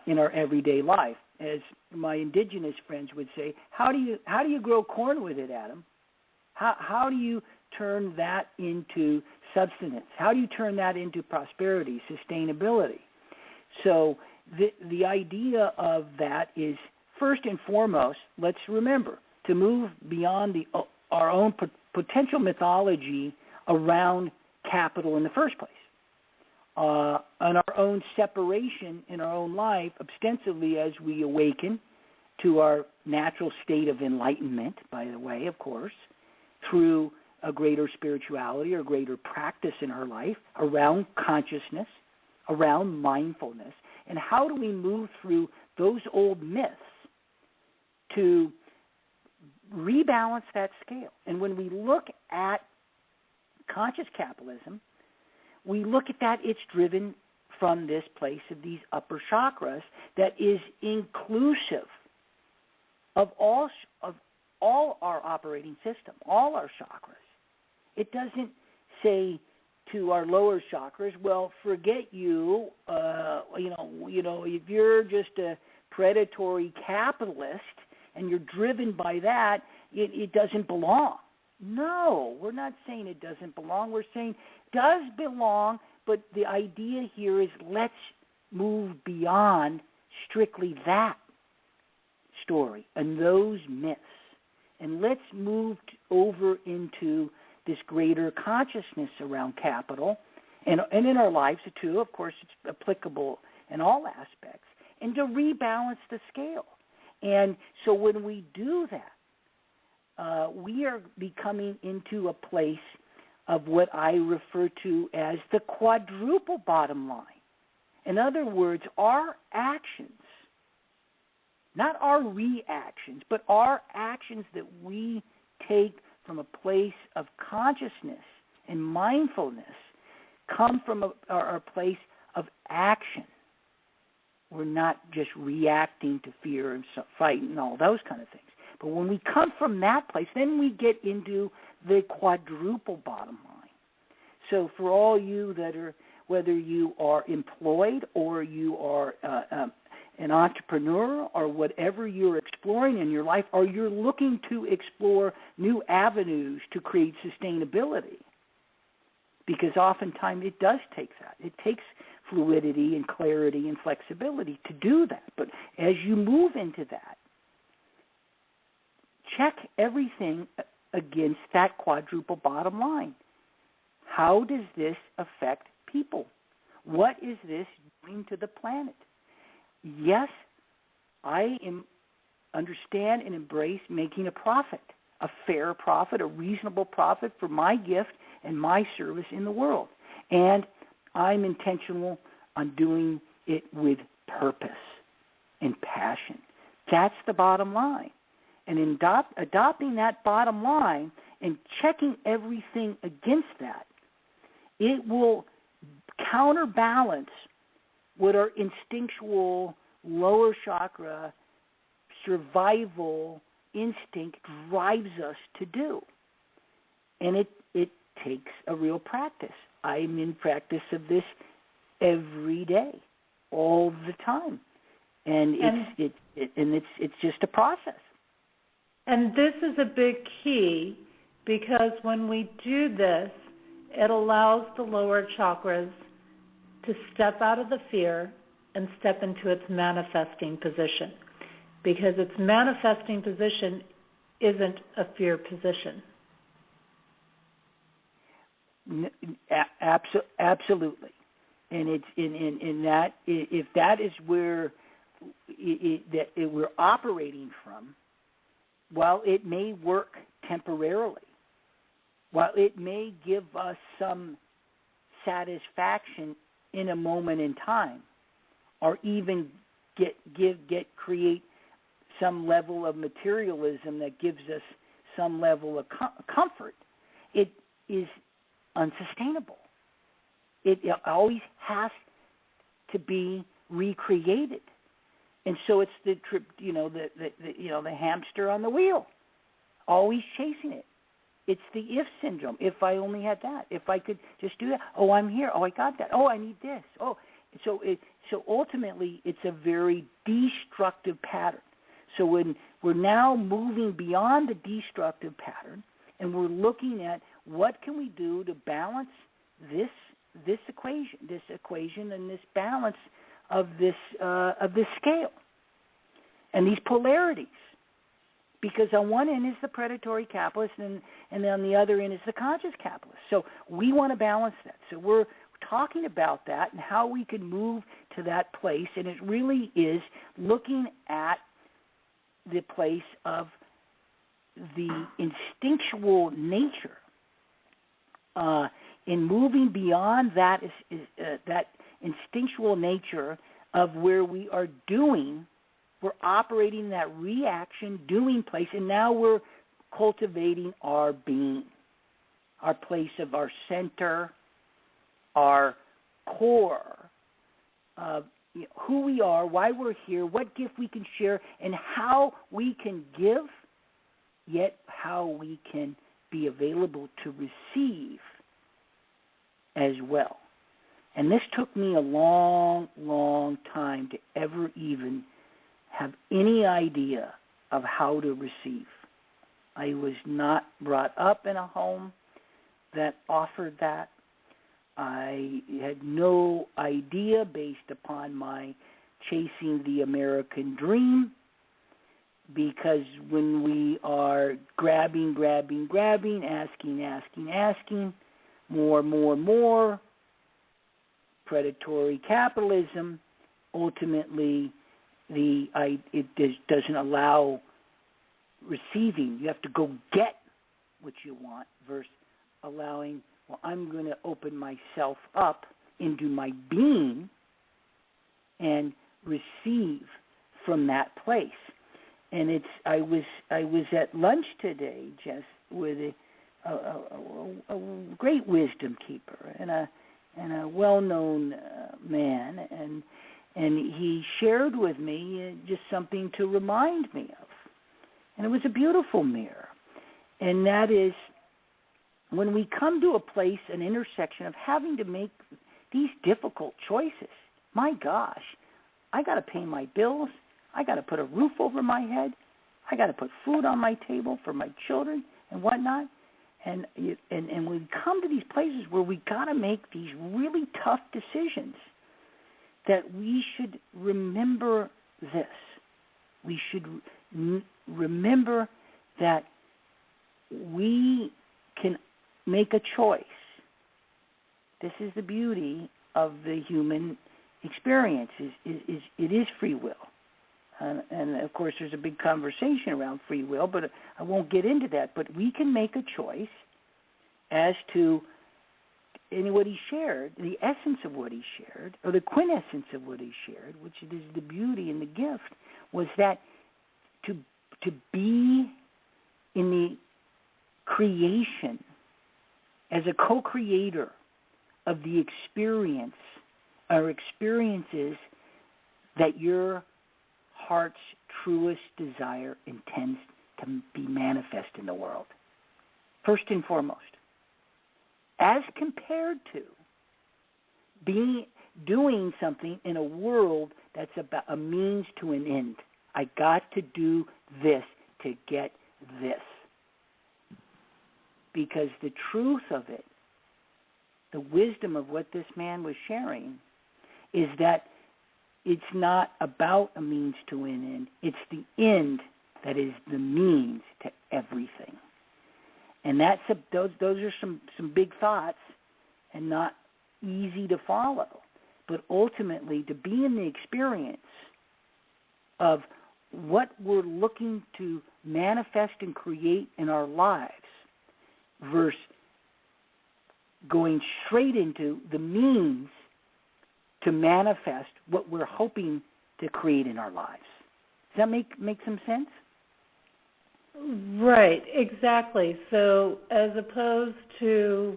in our everyday life. As my indigenous friends would say, how do you grow corn with it, Adam? How do you turn that into substance? How do you turn that into prosperity, sustainability? So the idea of that is, first and foremost, let's remember to move beyond our own potential mythology around capital in the first place, and our own separation in our own life, ostensibly as we awaken to our natural state of enlightenment, by the way, of course, through a greater spirituality or greater practice in our life around consciousness, around mindfulness. And how do we move through those old myths to rebalance that scale? And when we look at conscious capitalism, we look at that, it's driven from this place of these upper chakras that is inclusive of all our operating system, all our chakras. It doesn't say to our lower chakras, well, forget you, if you're just a predatory capitalist and you're driven by that, it doesn't belong. No, we're not saying it doesn't belong. We're saying it does belong, but the idea here is let's move beyond strictly that story and those myths, and let's move over into this greater consciousness around capital, and in our lives too. Of course, it's applicable in all aspects, and to rebalance the scale. And so when we do that, we are becoming into a place of what I refer to as the quadruple bottom line. In other words, our actions, not our reactions, but our actions that we take from a place of consciousness and mindfulness come from our place of action. We're not just reacting to fear and fight and all those kind of things. But when we come from that place, then we get into the quadruple bottom line. So for all you that are, whether you are employed or you are an entrepreneur or whatever you're exploring in your life, or you're looking to explore new avenues to create sustainability, because oftentimes it does take that. It takes fluidity and clarity and flexibility to do that. But as you move into that, check everything against that quadruple bottom line. How does this affect people? What is this doing to the planet? Yes, I understand and embrace making a profit, a fair profit, a reasonable profit for my gift and my service in the world. And I'm intentional on doing it with purpose and passion. That's the bottom line. And in adopting that bottom line and checking everything against that, it will counterbalance what our instinctual lower chakra survival instinct drives us to do. And it takes a real practice. I'm in practice of this every day, all the time. And it's just a process. And this is a big key, because when we do this, it allows the lower chakras to step out of the fear and step into its manifesting position, because its manifesting position isn't a fear position. Absolutely, and it's in that, if that is where we're operating from, while it may work temporarily, while it may give us some satisfaction in a moment in time, or even create some level of materialism that gives us some level of comfort, it is unsustainable. It always has to be recreated, and so it's the hamster on the wheel, always chasing it. It's the if syndrome. If I only had that. If I could just do that. Oh, I'm here. Oh, I got that. Oh, I need this. Oh, so ultimately, it's a very destructive pattern. So when we're now moving beyond the destructive pattern and we're looking at what can we do to balance this equation and this balance of this scale and these polarities. Because on one end is the predatory capitalist, and on the other end is the conscious capitalist. So we want to balance that. So we're talking about that and how we can move to that place, and it really is looking at the place of the instinctual nature in moving beyond that that instinctual nature of where we are doing. We're operating that reaction, doing place, and now we're cultivating our being, our place of our center, our core, who we are, why we're here, what gift we can share, and how we can give, yet how we can be available to receive as well. And this took me a long, long time to ever even have any idea of how to receive. I was not brought up in a home that offered that. I had no idea, based upon my chasing the American dream, because when we are grabbing, asking, more, predatory capitalism, ultimately it doesn't allow receiving. You have to go get what you want versus allowing, well, I'm going to open myself up into my being and receive from that place. And I was at lunch today, Jess, with a great wisdom keeper and a well-known man, and he shared with me just something to remind me of. And it was a beautiful mirror. And that is, when we come to a place, an intersection of having to make these difficult choices, my gosh, I got to pay my bills. I got to put a roof over my head. I got to put food on my table for my children and whatnot. And we come to these places where we got to make these really tough decisions, that we should remember this. We should remember that we can make a choice. This is the beauty of the human experience. It is free will. And of course, there's a big conversation around free will, but I won't get into that. But we can make a choice as to, in what he shared, the essence of what he shared, or the quintessence of what he shared, which is the beauty and the gift, was that to be in the creation as a co-creator of the experience, or experiences that your heart's truest desire intends to be manifest in the world. First and foremost, as compared to doing something in a world that's about a means to an end. I got to do this to get this. Because the truth of it, the wisdom of what this man was sharing, is that it's not about a means to an end. It's the end that is the means to everything. And those are some big thoughts and not easy to follow. But ultimately, to be in the experience of what we're looking to manifest and create in our lives versus going straight into the means to manifest what we're hoping to create in our lives. Does that make some sense? Right, exactly. So as opposed to,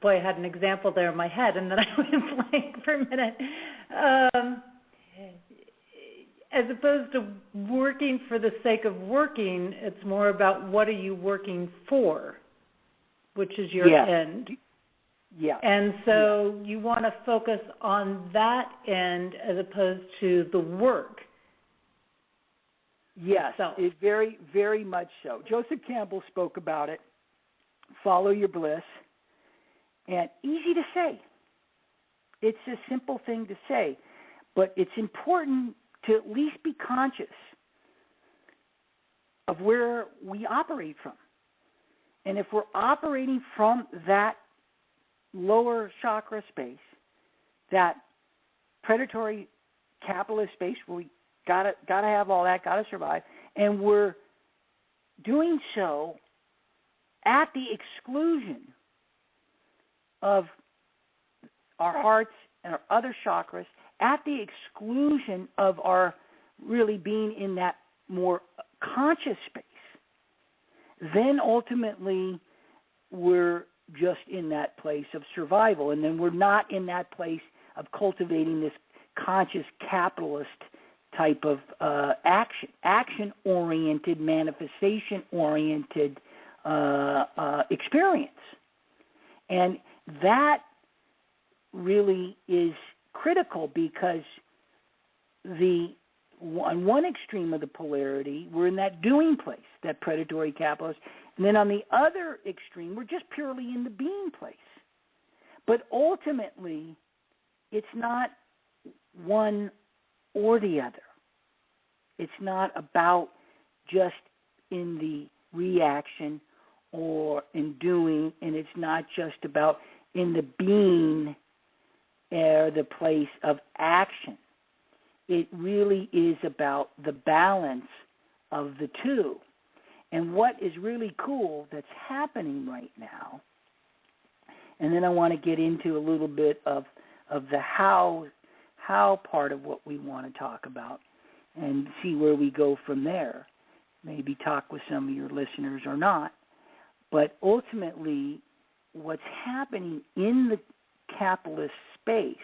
boy, I had an example there in my head, and then I went blank for a minute. As opposed to working for the sake of working, it's more about what are you working for, which is your end. Yeah. And so you want to focus on that end as opposed to the work Yes, So, it very, very much so. Joseph Campbell spoke about it. Follow your bliss. And easy to say. It's a simple thing to say. But it's important to at least be conscious of where we operate from. And if we're operating from that lower chakra space, that predatory capitalist space where we gotta have all that, gotta survive, and we're doing so at the exclusion of our hearts and our other chakras, at the exclusion of our really being in that more conscious space, then ultimately we're just in that place of survival, and then we're not in that place of cultivating this conscious capitalist type of action-oriented, manifestation-oriented experience. And that really is critical because on one extreme of the polarity, we're in that doing place, that predatory capitalist, and then on the other extreme, we're just purely in the being place. But ultimately, it's not one or the other. It's not about just in the reaction or in doing, and it's not just about in the being or the place of action. It really is about the balance of the two. And what is really cool that's happening right now, and then I want to get into a little bit of the how part of what we want to talk about and see where we go from there. Maybe talk with some of your listeners or not. But ultimately, what's happening in the capitalist space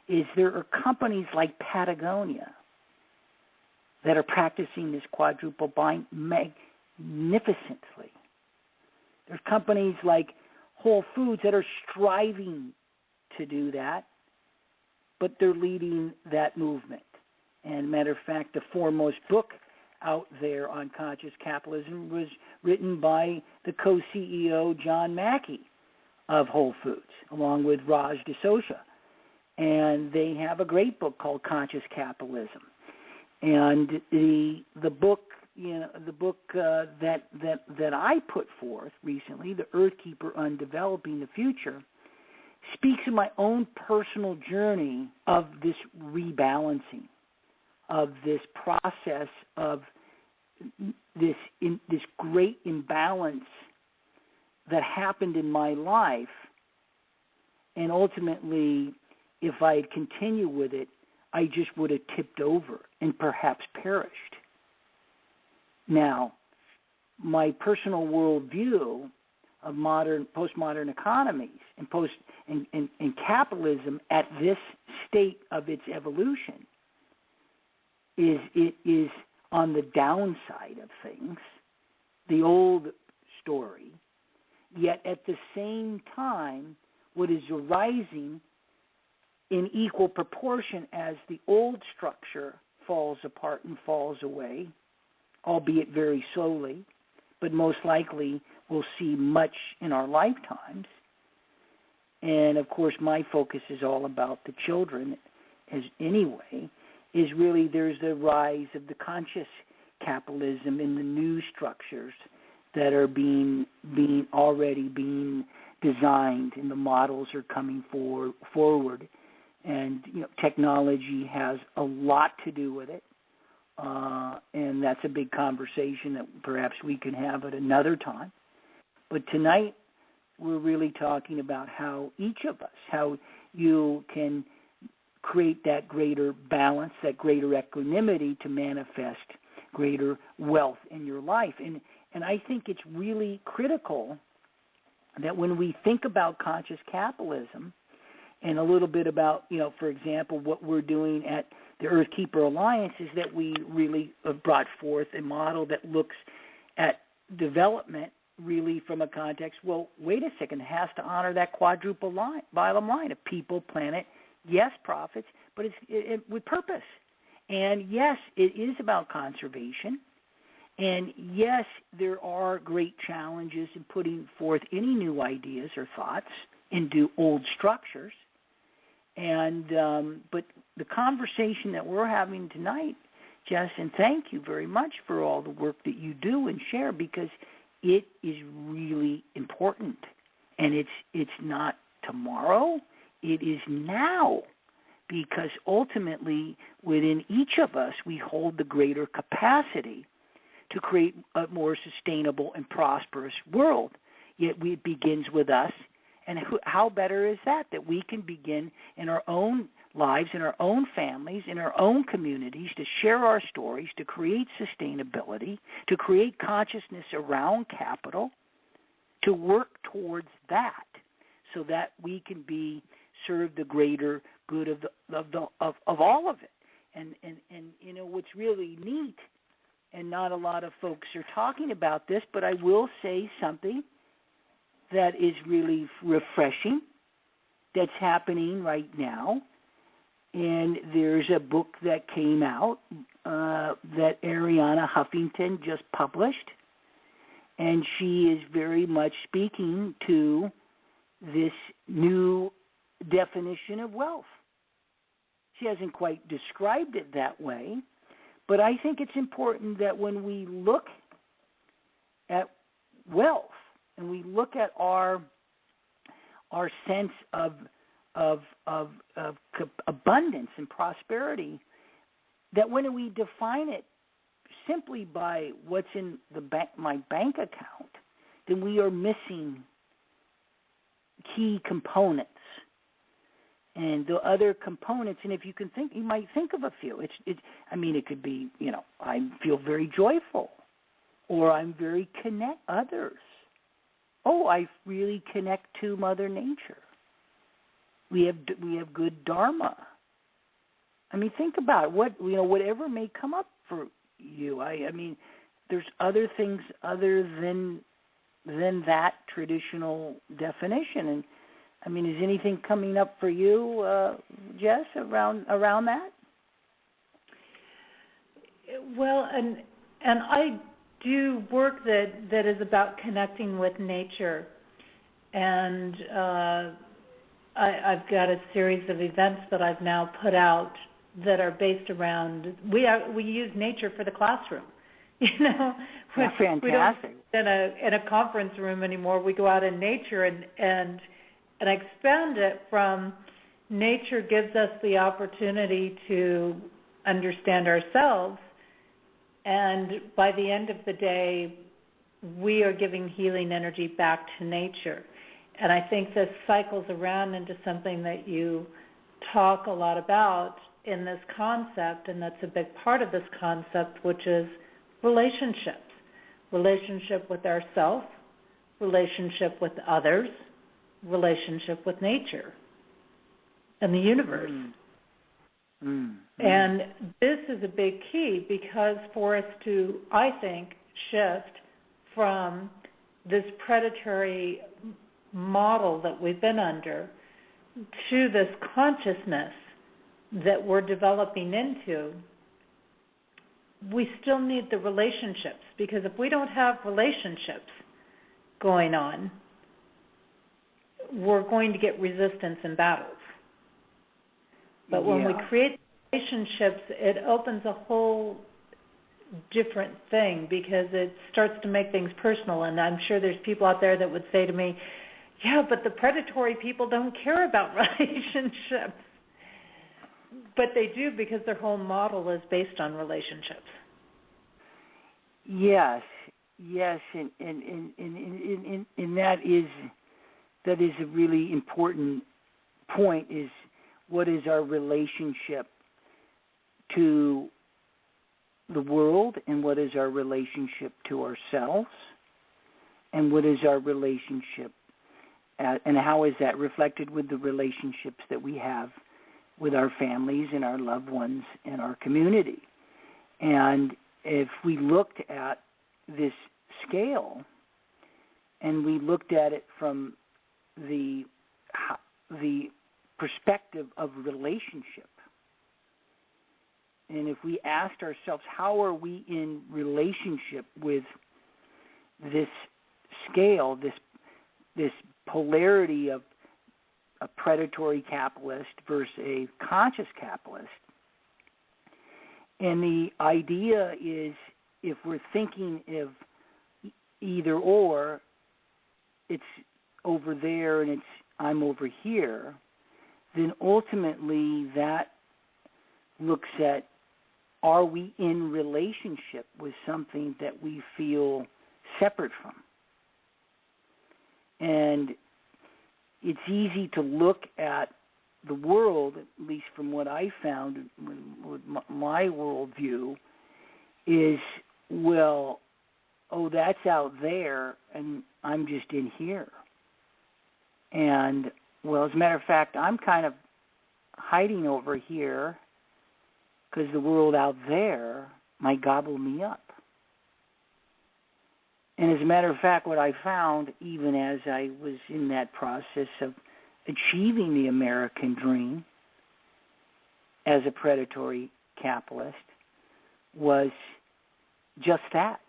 is there are companies like Patagonia that are practicing this quadruple bind magnificently. There's companies like Whole Foods that are striving to do that, but they're leading that movement. And matter of fact, the foremost book out there on conscious capitalism was written by the co-CEO John Mackey of Whole Foods, along with Raj D'Souza. And they have a great book called Conscious Capitalism. And the book, that I put forth recently, The Earth Keeper on Developing the Future, speaks of my own personal journey of this rebalancing, of this process of this great imbalance that happened in my life, and ultimately, if I had continued with it, I just would have tipped over and perhaps perished. Now, my personal worldview of postmodern economies and capitalism at this state of its evolution is on the downside of things, the old story, yet at the same time, what is arising in equal proportion as the old structure falls apart and falls away, albeit very slowly, but most likely we'll see much in our lifetimes. And, of course, my focus is all about the children is really there's the rise of the conscious capitalism in the new structures that are already being designed, and the models are coming forward. And technology has a lot to do with it, and that's a big conversation that perhaps we can have at another time. But tonight, we're really talking about how each of us, how you can create that greater balance, that greater equanimity to manifest greater wealth in your life. And I think it's really critical that when we think about conscious capitalism, and a little bit about, for example, what we're doing at the Earth Keeper Alliance is that we really have brought forth a model that looks at development really from a context, well, wait a second, it has to honor that quadruple bottom line of people, planet, yes, profits, but it's with purpose. And yes, it is about conservation. And yes, there are great challenges in putting forth any new ideas or thoughts into old structures. And but the conversation that we're having tonight, Jess, and thank you very much for all the work that you do and share, because it is really important. And it's not tomorrow, it is now. Because ultimately, within each of us, we hold the greater capacity to create a more sustainable and prosperous world. Yet it begins with us. And how better is that we can begin in our own lives, in our own families, in our own communities, to share our stories, to create sustainability, to create consciousness around capital, to work towards that, so that we can serve the greater good of all of it. And you know what's really neat, and not a lot of folks are talking about this, but I will say something that is really refreshing that's happening right now. And there's a book that came out that Ariana Huffington just published, and she is very much speaking to this new definition of wealth. She hasn't quite described it that way, but I think it's important that when we look at wealth and we look at our sense of abundance and prosperity, that when we define it simply by what's in my bank account, then we are missing key components. And the other components, and if you can think, you might think of a few. It could be, I feel very joyful, or I'm very others. Oh, I really connect to Mother Nature. We have good dharma. I mean, think about it. Whatever may come up for you. I mean, there's other things other than that traditional definition. And I mean, is anything coming up for you, Jess, around that? Well, and I do work that is about connecting with nature, and I've got a series of events that I've now put out that are based around. We use nature for the classroom. That's fantastic. We don't in a conference room anymore. We go out in nature and expand it from nature gives us the opportunity to understand ourselves, and by the end of the day, we are giving healing energy back to nature. And I think this cycles around into something that you talk a lot about in this concept, and that's a big part of this concept, which is relationships. Relationship with ourselves, relationship with others, relationship with nature and the universe. And this is a big key, because for us to, I think, shift from this predatory model that we've been under to this consciousness that we're developing into, we still need the relationships, because if we don't have relationships going on, we're going to get resistance in battles. But when we create relationships, it opens a whole different thing, because it starts to make things personal. And I'm sure there's people out there that would say to me, yeah, but the predatory people don't care about relationships. But they do, because their whole model is based on relationships. Yes, and that is a really important point, is what is our relationship to the world, and what is our relationship to ourselves, and what is our relationship, and how is that reflected with the relationships that we have with our families and our loved ones and our community. And if we looked at this scale and we looked at it from the perspective of relationship, and if we asked ourselves, how are we in relationship with this scale, this polarity of a predatory capitalist versus a conscious capitalist? And the idea is, if we're thinking of either or, it's over there and I'm over here, then ultimately that looks at, are we in relationship with something that we feel separate from? And it's easy to look at the world, at least from what I found with my worldview, is, well, that's out there and I'm just in here. And, well, as a matter of fact, I'm kind of hiding over here because the world out there might gobble me up. And as a matter of fact, what I found, even as I was in that process of achieving the American dream as a predatory capitalist, was just that.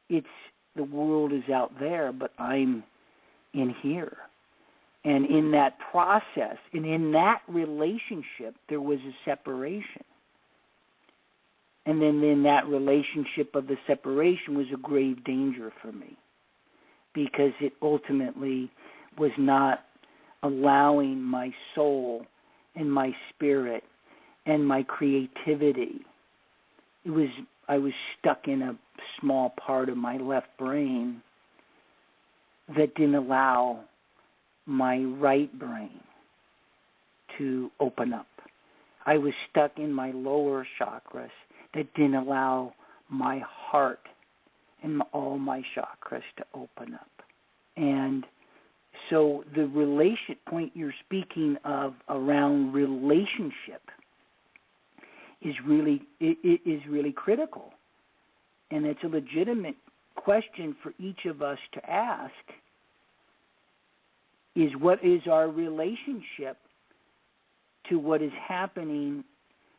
It's the world is out there, but I'm in here. And in that process, and in that relationship, there was a separation. And then in that relationship of the separation was a grave danger for me, because it ultimately was not allowing my soul and my spirit and my creativity. I was stuck in a small part of my left brain that didn't allow my right brain to open up. I was stuck in my lower chakras that didn't allow my heart and all my chakras to open up. And so the point you're speaking of around relationship is really critical. And it's a legitimate question for each of us to ask, is what is our relationship to what is happening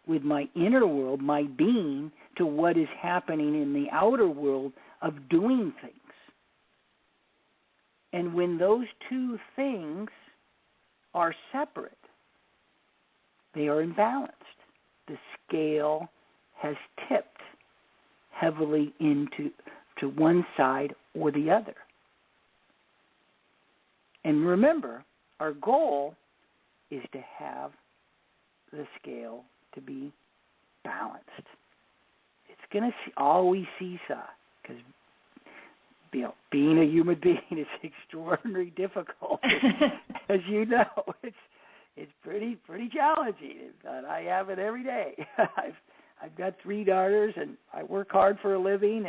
with my inner world, my being, to what is happening in the outer world of doing things. And when those two things are separate, they are imbalanced. The scale has tipped heavily to one side or the other. And remember, our goal is to have the scale to be balanced. It's going to always seesaw, because being a human being is extraordinarily difficult. As you know, it's pretty challenging. And I have it every day. I've got 3 daughters, and I work hard for a living,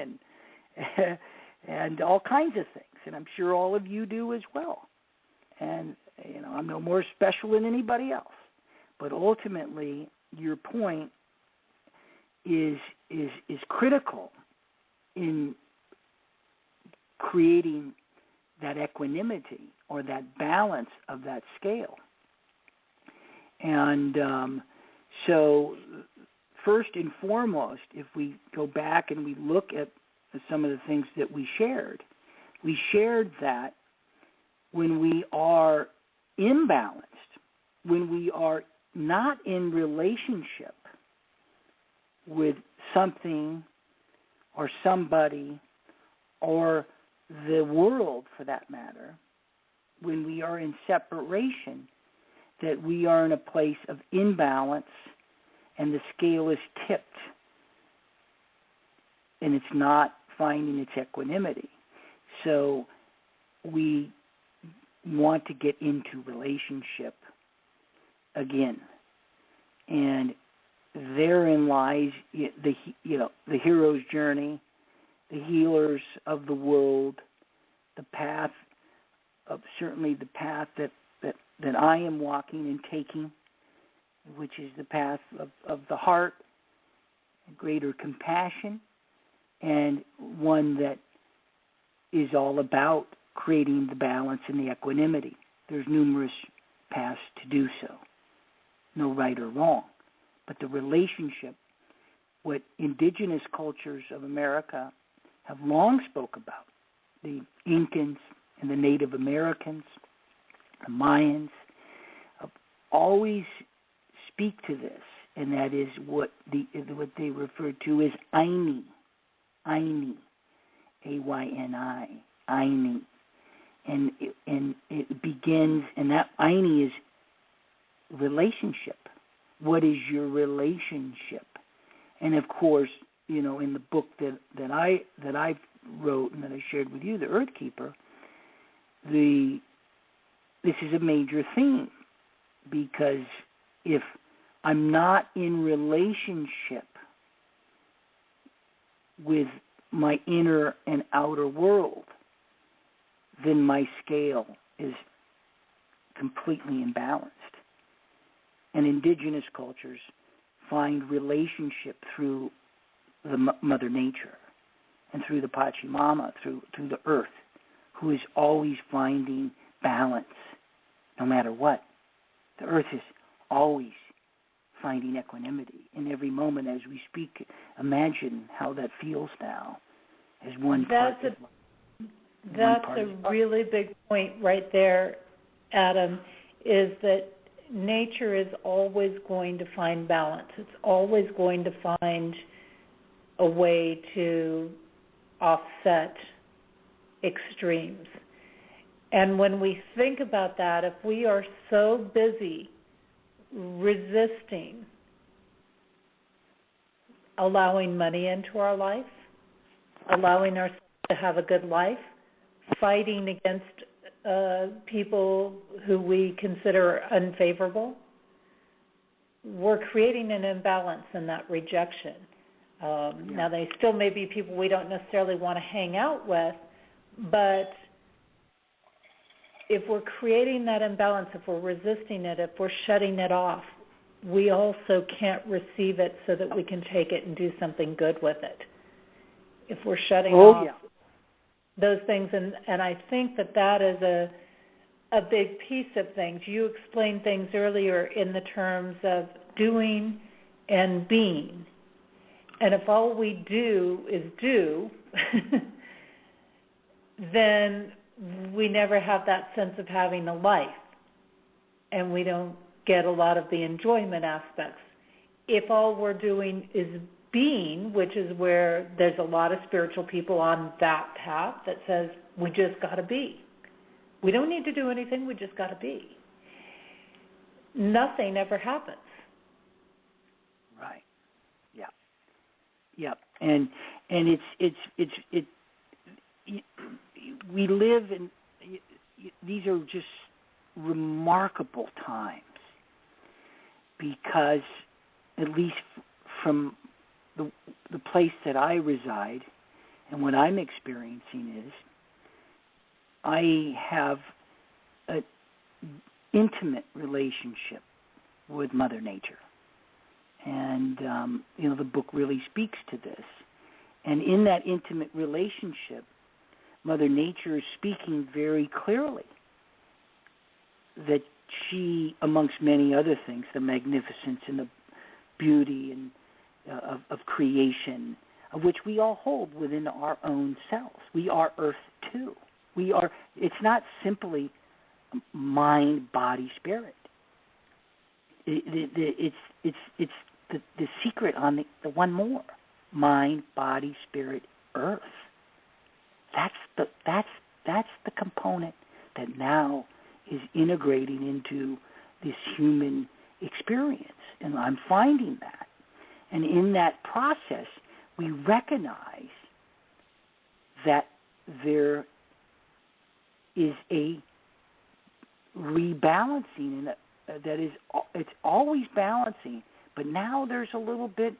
and all kinds of things. And I'm sure all of you do as well. And I'm no more special than anybody else. But ultimately, your point is critical in creating that equanimity or that balance of that scale. And so first and foremost, if we go back and we look at some of the things that we shared that when we are imbalanced, when we are not in relationship with something or somebody or the world for that matter, when we are in separation, that we are in a place of imbalance and the scale is tipped and it's not finding its equanimity. So we want to get into relationship again. And therein lies the hero's journey, the healers of the world, the path of certainly the path that I am walking and taking, which is the path of the heart, greater compassion, and one that is all about creating the balance and the equanimity. There's numerous paths to do so, no right or wrong, but the relationship what indigenous cultures of America have long spoke about. The Incans and the Native Americans, the Mayans, always speak to this, and that is what they refer to as Ayni, Ayni, A-Y-N-I, Ayni, and it begins, and that Ayni is relationship. What is your relationship? And of course, in the book that I wrote and that I shared with you, The Earth Keeper, this is a major theme, because if I'm not in relationship with my inner and outer world, then my scale is completely imbalanced. And indigenous cultures find relationship through the Mother Nature and through the Pachamama, through the earth, who is always finding balance no matter what. The earth is always finding equanimity in every moment as we speak. Imagine how that feels now as one part. That's a really big point right there, Adam, is that nature is always going to find balance. It's always going to find a way to offset extremes. And when we think about that, if we are so busy resisting allowing money into our life, allowing ourselves to have a good life, fighting against people who we consider unfavorable, we're creating an imbalance in that rejection. Now, they still may be people we don't necessarily want to hang out with, but if we're creating that imbalance, if we're resisting it, if we're shutting it off, we also can't receive it so that we can take it and do something good with it. If we're shutting off those things, and I think that is a big piece of things. You explained things earlier in the terms of doing and being. And if all we do is do, then we never have that sense of having a life, and we don't get a lot of the enjoyment aspects. If all we're doing is being, which is where there's a lot of spiritual people on that path that says we just got to be. We don't need to do anything, we just got to be. Nothing ever happens. Right. Yeah. Yeah. And it's we live in, these are just remarkable times, because at least from the place that I reside and what I'm experiencing is I have an intimate relationship with Mother Nature. And, the book really speaks to this. And in that intimate relationship, Mother Nature is speaking very clearly that she, amongst many other things, the magnificence and the beauty and of creation, of which we all hold within our own selves. We are Earth too. It's not simply mind, body, spirit. It's the secret on the one more: mind, body, spirit, Earth. That's the component that now is integrating into this human experience, and I'm finding that. And in that process, we recognize that there is a rebalancing, and it's always balancing, but now there's a little bit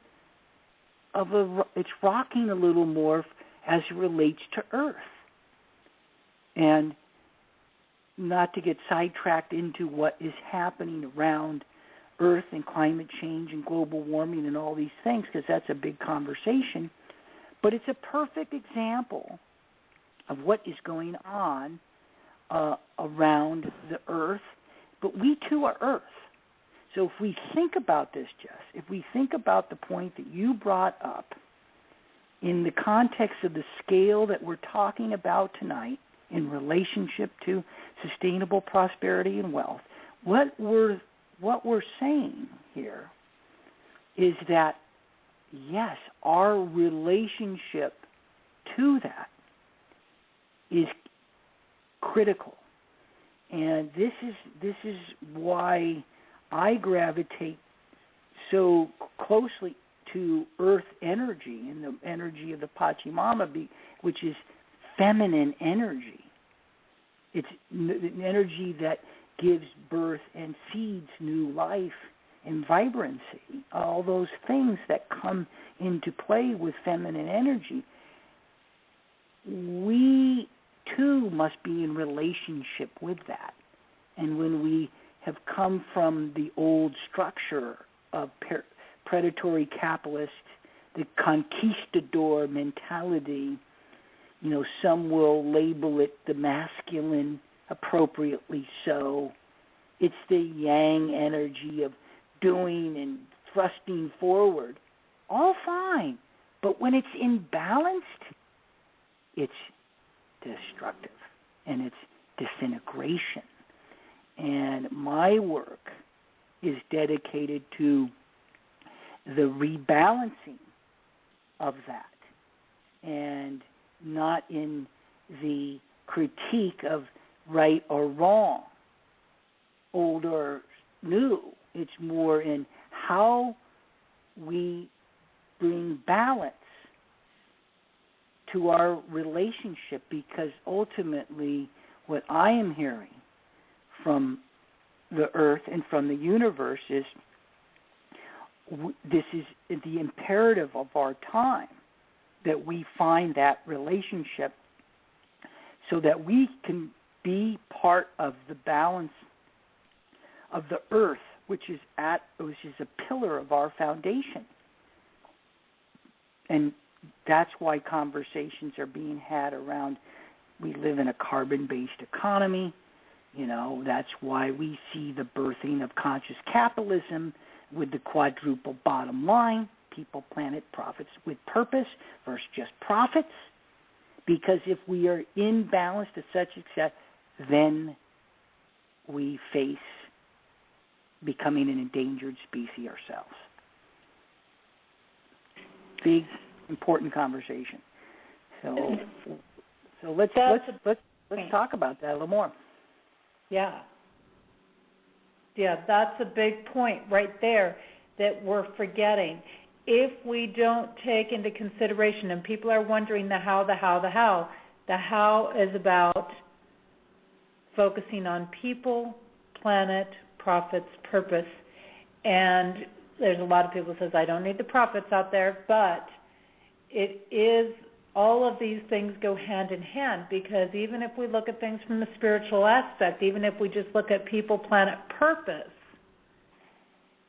of it's rocking a little more as it relates to Earth. And not to get sidetracked into what is happening around Earth and climate change and global warming and all these things, because that's a big conversation, but it's a perfect example of what is going on around the Earth. But we too are Earth. So if we think about this, Jess, if we think about the point that you brought up in the context of the scale that we're talking about tonight in relationship to sustainable prosperity and wealth, what we're saying here is that, yes, our relationship to that is critical. And this is why I gravitate so closely to earth energy and the energy of the Pachamama, which is feminine energy. It's the energy that gives birth and seeds new life and vibrancy, all those things that come into play with feminine energy. We, too, must be in relationship with that. And when we have come from the old structure of predatory capitalist, the conquistador mentality, some will label it the masculine, appropriately so. It's the yang energy of doing and thrusting forward. All fine. But when it's imbalanced, it's destructive and it's disintegration. And my work is dedicated to the rebalancing of that, and not in the critique of right or wrong, old or new. It's more in how we bring balance to our relationship, because ultimately what I am hearing from the earth and from the universe is this is the imperative of our time, that we find that relationship so that we can be part of the balance of the earth, which is a pillar of our foundation. And that's why conversations are being had around, we live in a carbon-based economy. That's why we see the birthing of conscious capitalism with the quadruple bottom line, people, planet, profits with purpose versus just profits. Because if we are imbalanced to such extent, then we face becoming an endangered species ourselves. Big, important conversation. So let's talk about that a little more. Yeah, that's a big point right there that we're forgetting. If we don't take into consideration, and people are wondering the how is about focusing on people, planet, profits, purpose. And there's a lot of people who says, I don't need the profits out there, but it is, all of these things go hand in hand, because even if we look at things from the spiritual aspect, even if we just look at people, planet, purpose,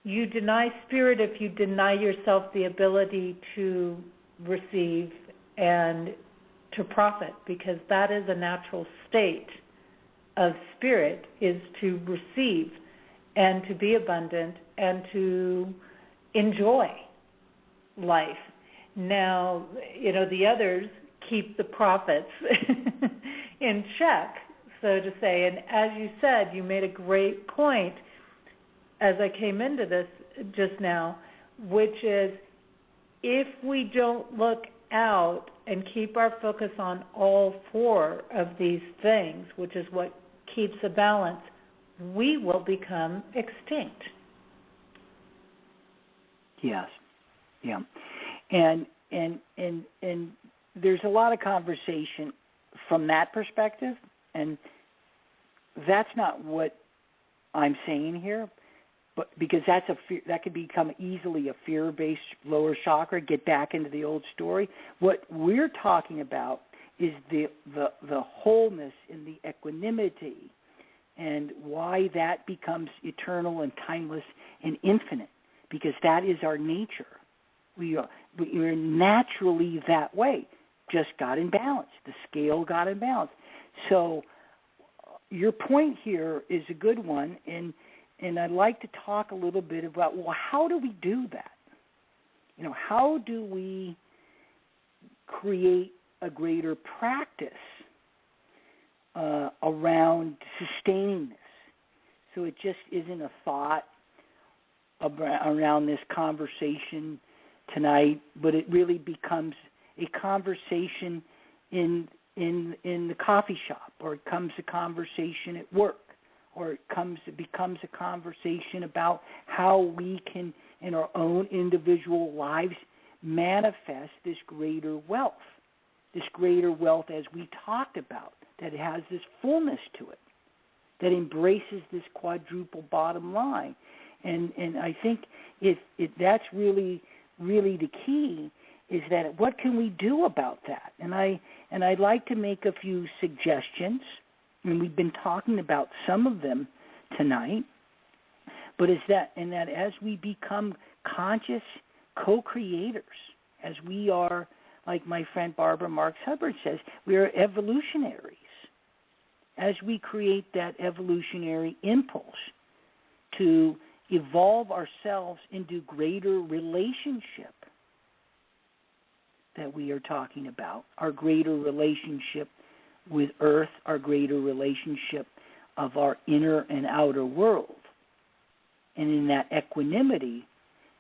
you deny spirit if you deny yourself the ability to receive and to profit, because that is a natural state of spirit, is to receive and to be abundant and to enjoy life. Now, the others keep the profits in check, so to say. And as you said, you made a great point as I came into this just now, which is, if we don't look out and keep our focus on all four of these things, which is what keeps a balance, we will become extinct. Yes. Yeah. And there's a lot of conversation from that perspective, and that's not what I'm saying here, but because that could become easily a fear-based lower chakra, get back into the old story. What we're talking about is the wholeness and the equanimity, and why that becomes eternal and timeless and infinite, because that is our nature. We're naturally that way, just got in balance. The scale got in balance. So your point here is a good one, and and I'd like to talk a little bit about, well, how do we do that? How do we create a greater practice around sustaining this, so it just isn't a thought around this conversation tonight, but it really becomes a conversation in the coffee shop, or it becomes a conversation at work, or it becomes a conversation about how we can, in our own individual lives, manifest this greater wealth as we talked about, that has this fullness to it, that embraces this quadruple bottom line. And I think that's really, really the key, is that what can we do about that? And I'd like to make a few suggestions, and we've been talking about some of them tonight. But that as we become conscious co-creators, as we are, like my friend Barbara Marx Hubbard says, we are evolutionaries. As we create that evolutionary impulse to evolve ourselves into greater relationship that we are talking about, our greater relationship with Earth, our greater relationship of our inner and outer world, and in that equanimity,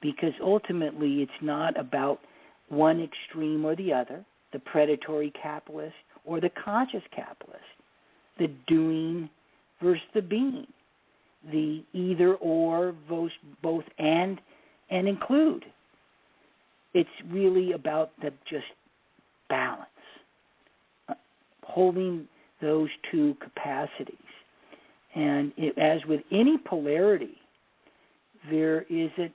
because ultimately it's not about one extreme or the other, the predatory capitalist or the conscious capitalist, the doing versus the being, the either or, both and include. It's really about the just balance, holding those two capacities. And as with any polarity, there is a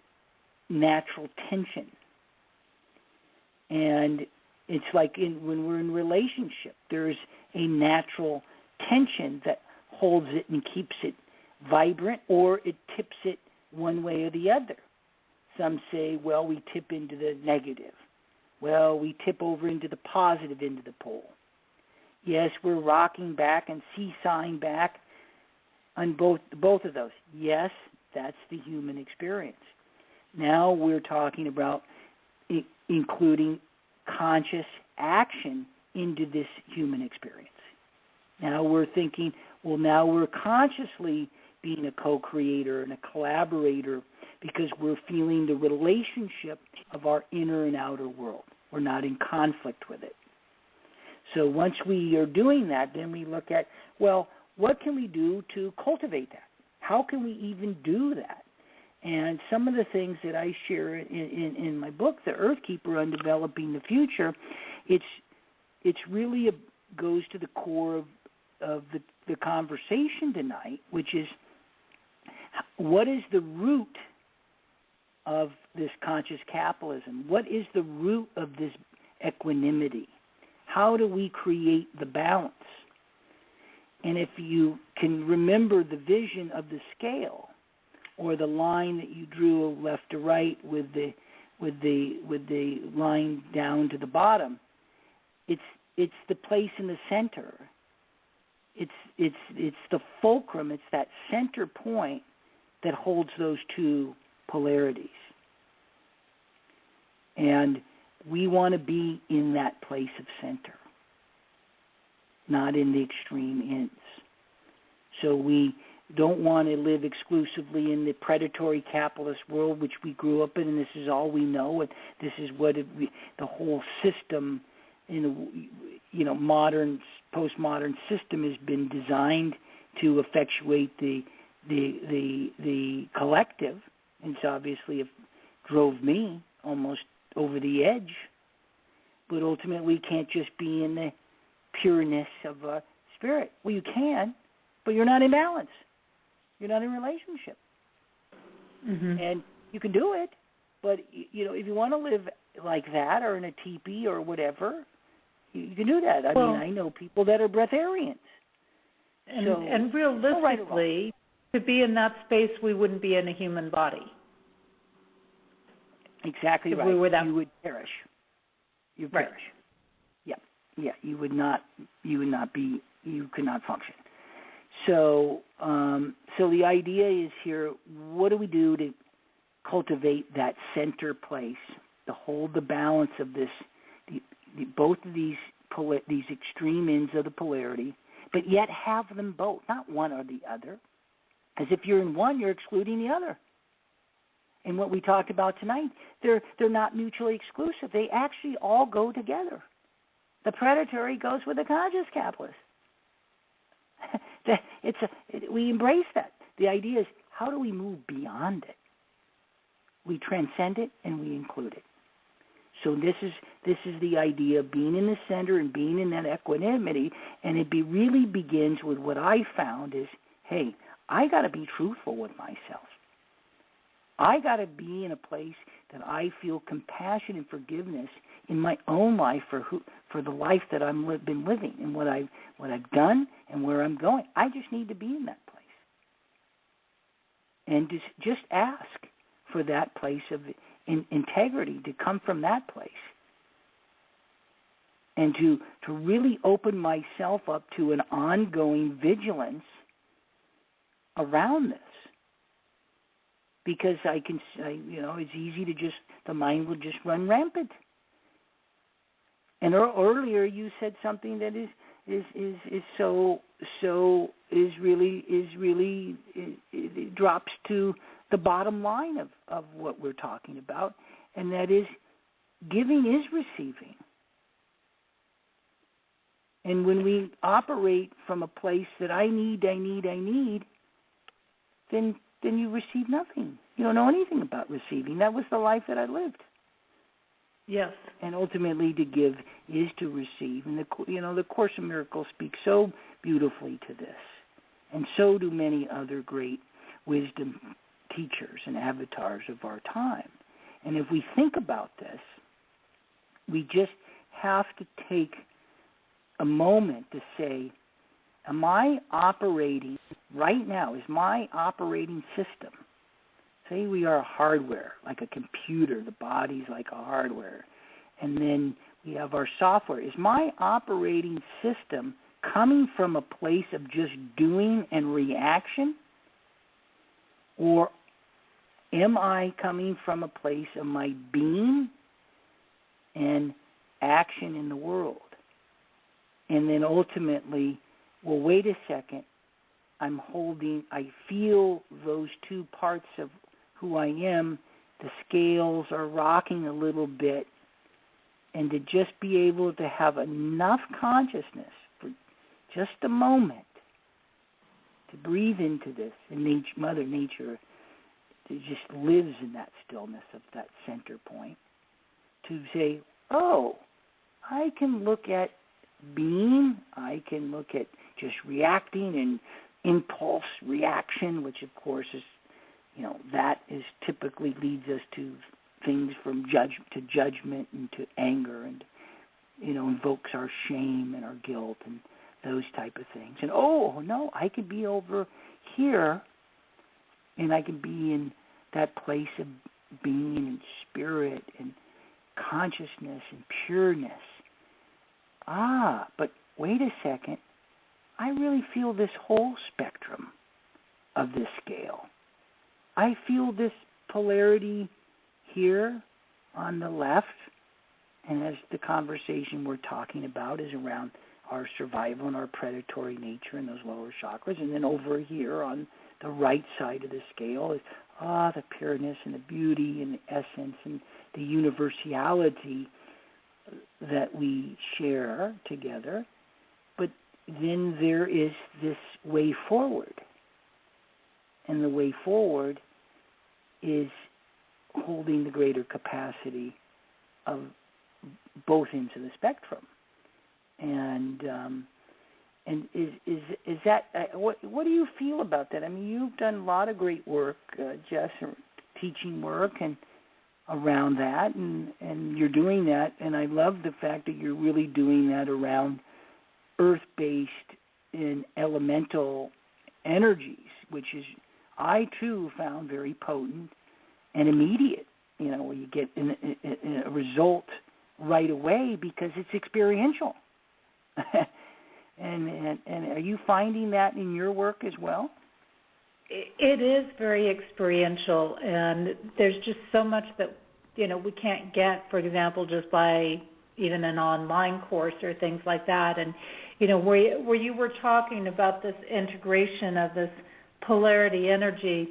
natural tension. And it's like when we're in relationship, there's a natural tension that holds it and keeps it vibrant, or it tips it one way or the other. Some say, well, we tip into the negative. Well, we tip over into the positive end of the pole. Yes, we're rocking back and seesawing back on both of those. Yes, that's the human experience. Now we're talking about including conscious action into this human experience. Now we're thinking, well, now we're consciously being a co-creator and a collaborator because we're feeling the relationship of our inner and outer world. We're not in conflict with it. So once we are doing that, then we look at, well, what can we do to cultivate that? How can we even do that? And some of the things that I share in my book, The Earth Keeper on Developing the Future, it's really goes to the core of the conversation tonight, which is, what is the root of this conscious capitalism? What is the root of this equanimity? How do we create the balance? And if you can remember the vision of the scale, or the line that you drew left to right with the line down to the bottom, it's the place in the center. It's the fulcrum. It's that center point that holds those two polarities. And we want to be in that place of center, not in the extreme ends. So we don't want to live exclusively in the predatory capitalist world, which we grew up in, and this is all we know, and this is what the whole system, modern, postmodern system has been designed to effectuate the collective, and so obviously it drove me almost over the edge. But ultimately, you can't just be in the pureness of a spirit. Well, you can, but you're not in balance. You're not in relationship. Mm-hmm. And you can do it, but, if you want to live like that or in a teepee or whatever, you can do that. I know people that are breatharians. And realistically, to be in that space, we wouldn't be in a human body. Exactly if right. We were that... You would perish. You perish. Right. Yeah. You would not be. You could not function. So the idea is here, what do we do to cultivate that center place, to hold the balance of this, both of these extreme ends of the polarity, but yet have them both, not one or the other. As if you're in one, you're excluding the other. And what we talked about tonight, they're not mutually exclusive. They actually all go together. The predatory goes with the conscious capitalist. We embrace that. The idea is, how do we move beyond it? We transcend it and we include it. So this is the idea of being in the center and being in that equanimity, and it really begins with what I found is, hey, I got to be truthful with myself. I got to be in a place that I feel compassion and forgiveness in my own life for the life that I've been living and what I've done and where I'm going. I just need to be in that place, and just ask for that place of integrity to come from that place, and to really open myself up to an ongoing vigilance around this. Because it's easy to the mind will just run rampant. And earlier you said something that it drops to the bottom line of what we're talking about, and that is, giving is receiving. And when we operate from a place that I need, then you receive nothing. You don't know anything about receiving. That was the life that I lived. Yes. And ultimately, to give is to receive. And the Course in Miracles speaks so beautifully to this, and so do many other great wisdom teachers and avatars of our time. And if we think about this, we just have to take a moment to say, am I operating right now? Is my operating system, say we are hardware, like a computer, the body's like a hardware, and then we have our software. Is my operating system coming from a place of just doing and reaction? Or am I coming from a place of my being and action in the world? And then ultimately, well, wait a second, I feel those two parts of who I am, the scales are rocking a little bit, and to just be able to have enough consciousness for just a moment to breathe into this, and Mother Nature just lives in that stillness of that center point, to say, oh, I can look at being, I can look at just reacting and impulse reaction, which of course is, that is typically leads us to things from judgment and to anger, and invokes our shame and our guilt and those type of things. And oh no, I could be over here, and I can be in that place of being and spirit and consciousness and pureness. But wait a second, I really feel this whole spectrum of this scale. I feel this polarity here on the left, and as the conversation we're talking about is around our survival and our predatory nature in those lower chakras, and then over here on the right side of the scale is the pureness and the beauty and the essence and the universality that we share together. But then there is this way forward, and the way forward is holding the greater capacity of both ends of the spectrum. And is that what do you feel about that? I mean, you've done a lot of great work, Jess, teaching work and around that, and you're doing that, and I love the fact that you're really doing that around earth-based and elemental energies, which is, I too found very potent and immediate, where you get a result right away because it's experiential. And are you finding that in your work as well? It is very experiential, and there's just so much that we can't get, for example, just by even an online course or things like that. And where you were talking about this integration of this polarity energy,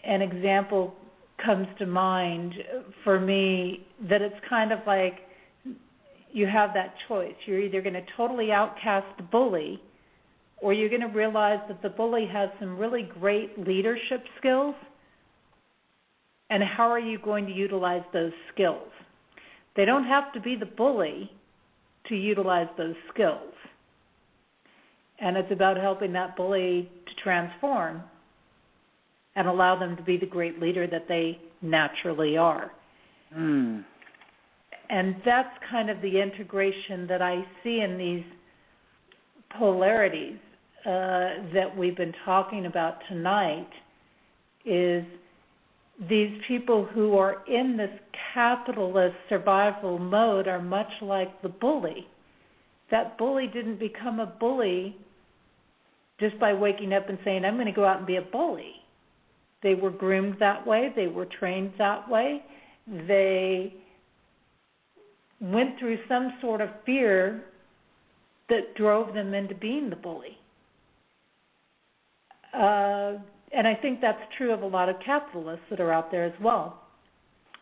an example comes to mind for me that it's kind of like you have that choice. You're either going to totally outcast the bully, or you're going to realize that the bully has some really great leadership skills, and how are you going to utilize those skills? They don't have to be the bully to utilize those skills. And it's about helping that bully to transform and allow them to be the great leader that they naturally are. Mm. And that's kind of the integration that I see in these polarities that we've been talking about tonight, is these people who are in this capitalist survival mode are much like the bully. That bully didn't become a bully just by waking up and saying, I'm going to go out and be a bully. They were groomed that way. They were trained that way. They went through some sort of fear that drove them into being the bully. And I think that's true of a lot of capitalists that are out there as well.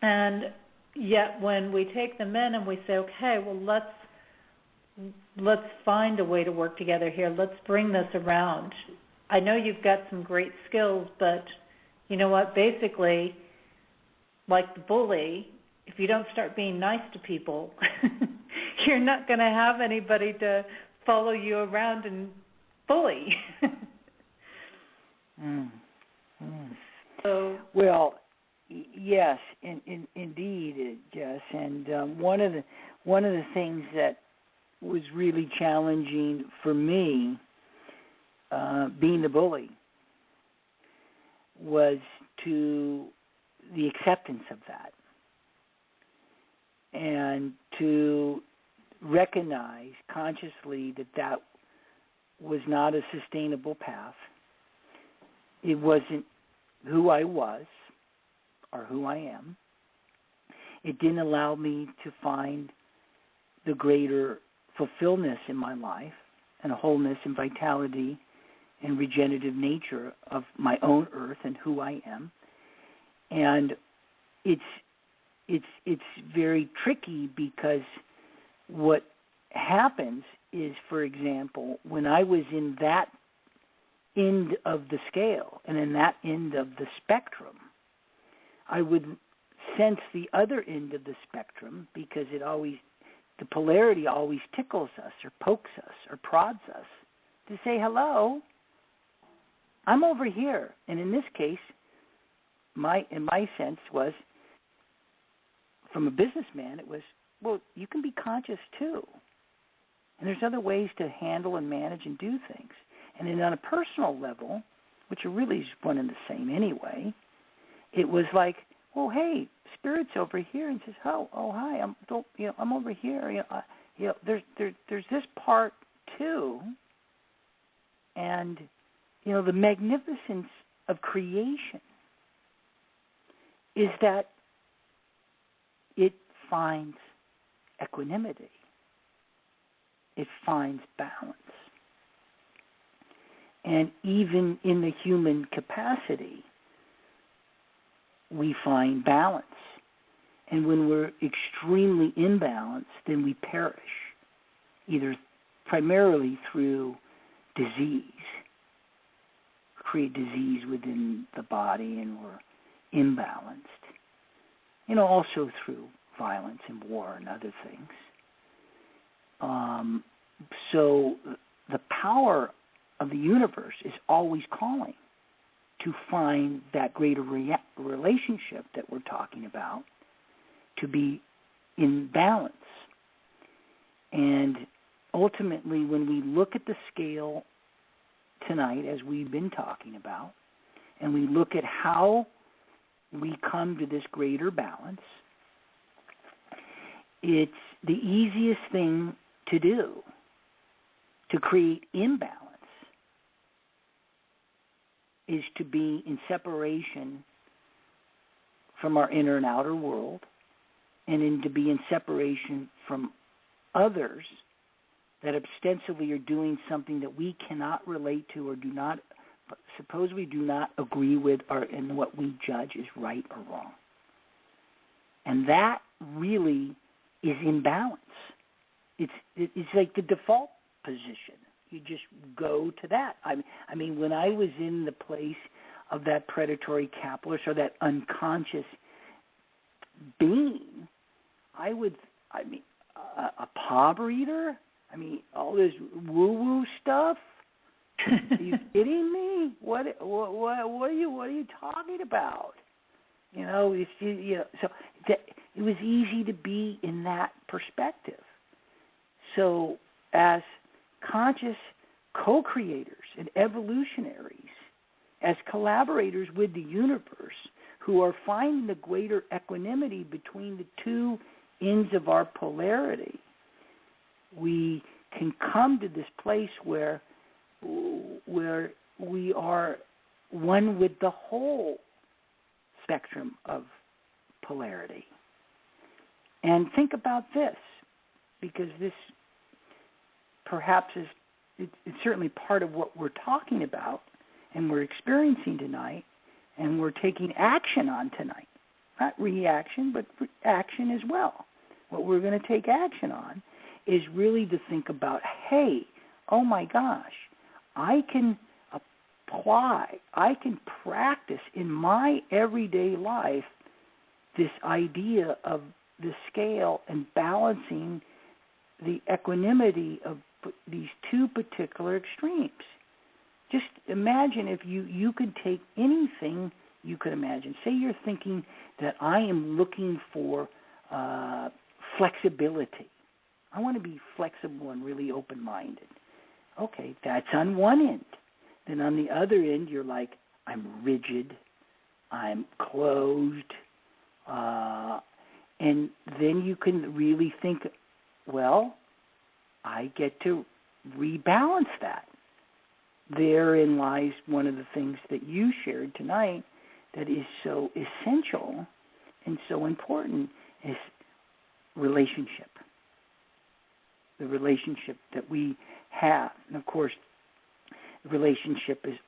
And yet when we take them in and we say, okay, well, let's find a way to work together here. Let's bring this around. I know you've got some great skills, but you know what? Basically, like the bully, if you don't start being nice to people, you're not going to have anybody to follow you around and bully. So, well, yes, indeed, Jess. And one of the things that was really challenging for me, being the bully, was to the acceptance of that, and to recognize consciously that was not a sustainable path. It wasn't who I was or who I am. It didn't allow me to find the greater fulfillment in my life and wholeness and vitality and regenerative nature of my own earth and who I am. And it's very tricky, because what happens is, for example, when I was in that end of the scale and in that end of the spectrum, I would sense the other end of the spectrum, because the polarity always tickles us or pokes us or prods us to say, hello, I'm over here. And in this case, my sense was, from a businessman, it was, well, you can be conscious too. And there's other ways to handle and manage and do things. And then on a personal level, which are really one and the same anyway, it was like, well, hey, Spirit's over here, and says, oh, hi, I'm over here. There's this part too, and the magnificence of creation is that it finds equanimity. It finds balance. And even in the human capacity, we find balance. And when we're extremely imbalanced, then we perish, either primarily through disease, create disease within the body, and we're imbalanced. Also through violence and war and other things. So the power of the universe is always calling to find that greater relationship that we're talking about, to be in balance. And ultimately, when we look at the scale tonight, as we've been talking about, and we look at how we come to this greater balance, it's the easiest thing to do, To create imbalance is to be in separation from our inner and outer world, and to be in separation from others that ostensibly are doing something that we cannot relate to or do not agree with, and what we judge is right or wrong. And that really is imbalance. It's like the default position. You just go to that. I mean, when I was in the place of that predatory capitalist or that unconscious being, a paw breather? I mean, all this woo-woo stuff? Are you kidding me? What are you talking about? So that it was easy to be in that perspective. So as conscious co-creators and evolutionaries, as collaborators with the universe, who are finding the greater equanimity between the two ends of our polarity, we can come to this place where we are one with the whole spectrum of polarity. And think about this, because this perhaps it's certainly part of what we're talking about and we're experiencing tonight and we're taking action on tonight. Not reaction, but action as well. What we're going to take action on is really to think about, hey, oh my gosh, I can apply, I can practice in my everyday life this idea of the scale and balancing the equanimity of these two particular extremes. Just imagine if you could take anything you could imagine. Say you're thinking that I am looking for flexibility. I want to be flexible and really open-minded. Okay, that's on one end. Then on the other end, you're like, I'm rigid, I'm closed, and then you can really think, well, I get to rebalance that. Therein lies one of the things that you shared tonight that is so essential and so important is relationship. The relationship that we have. And of course, the relationship is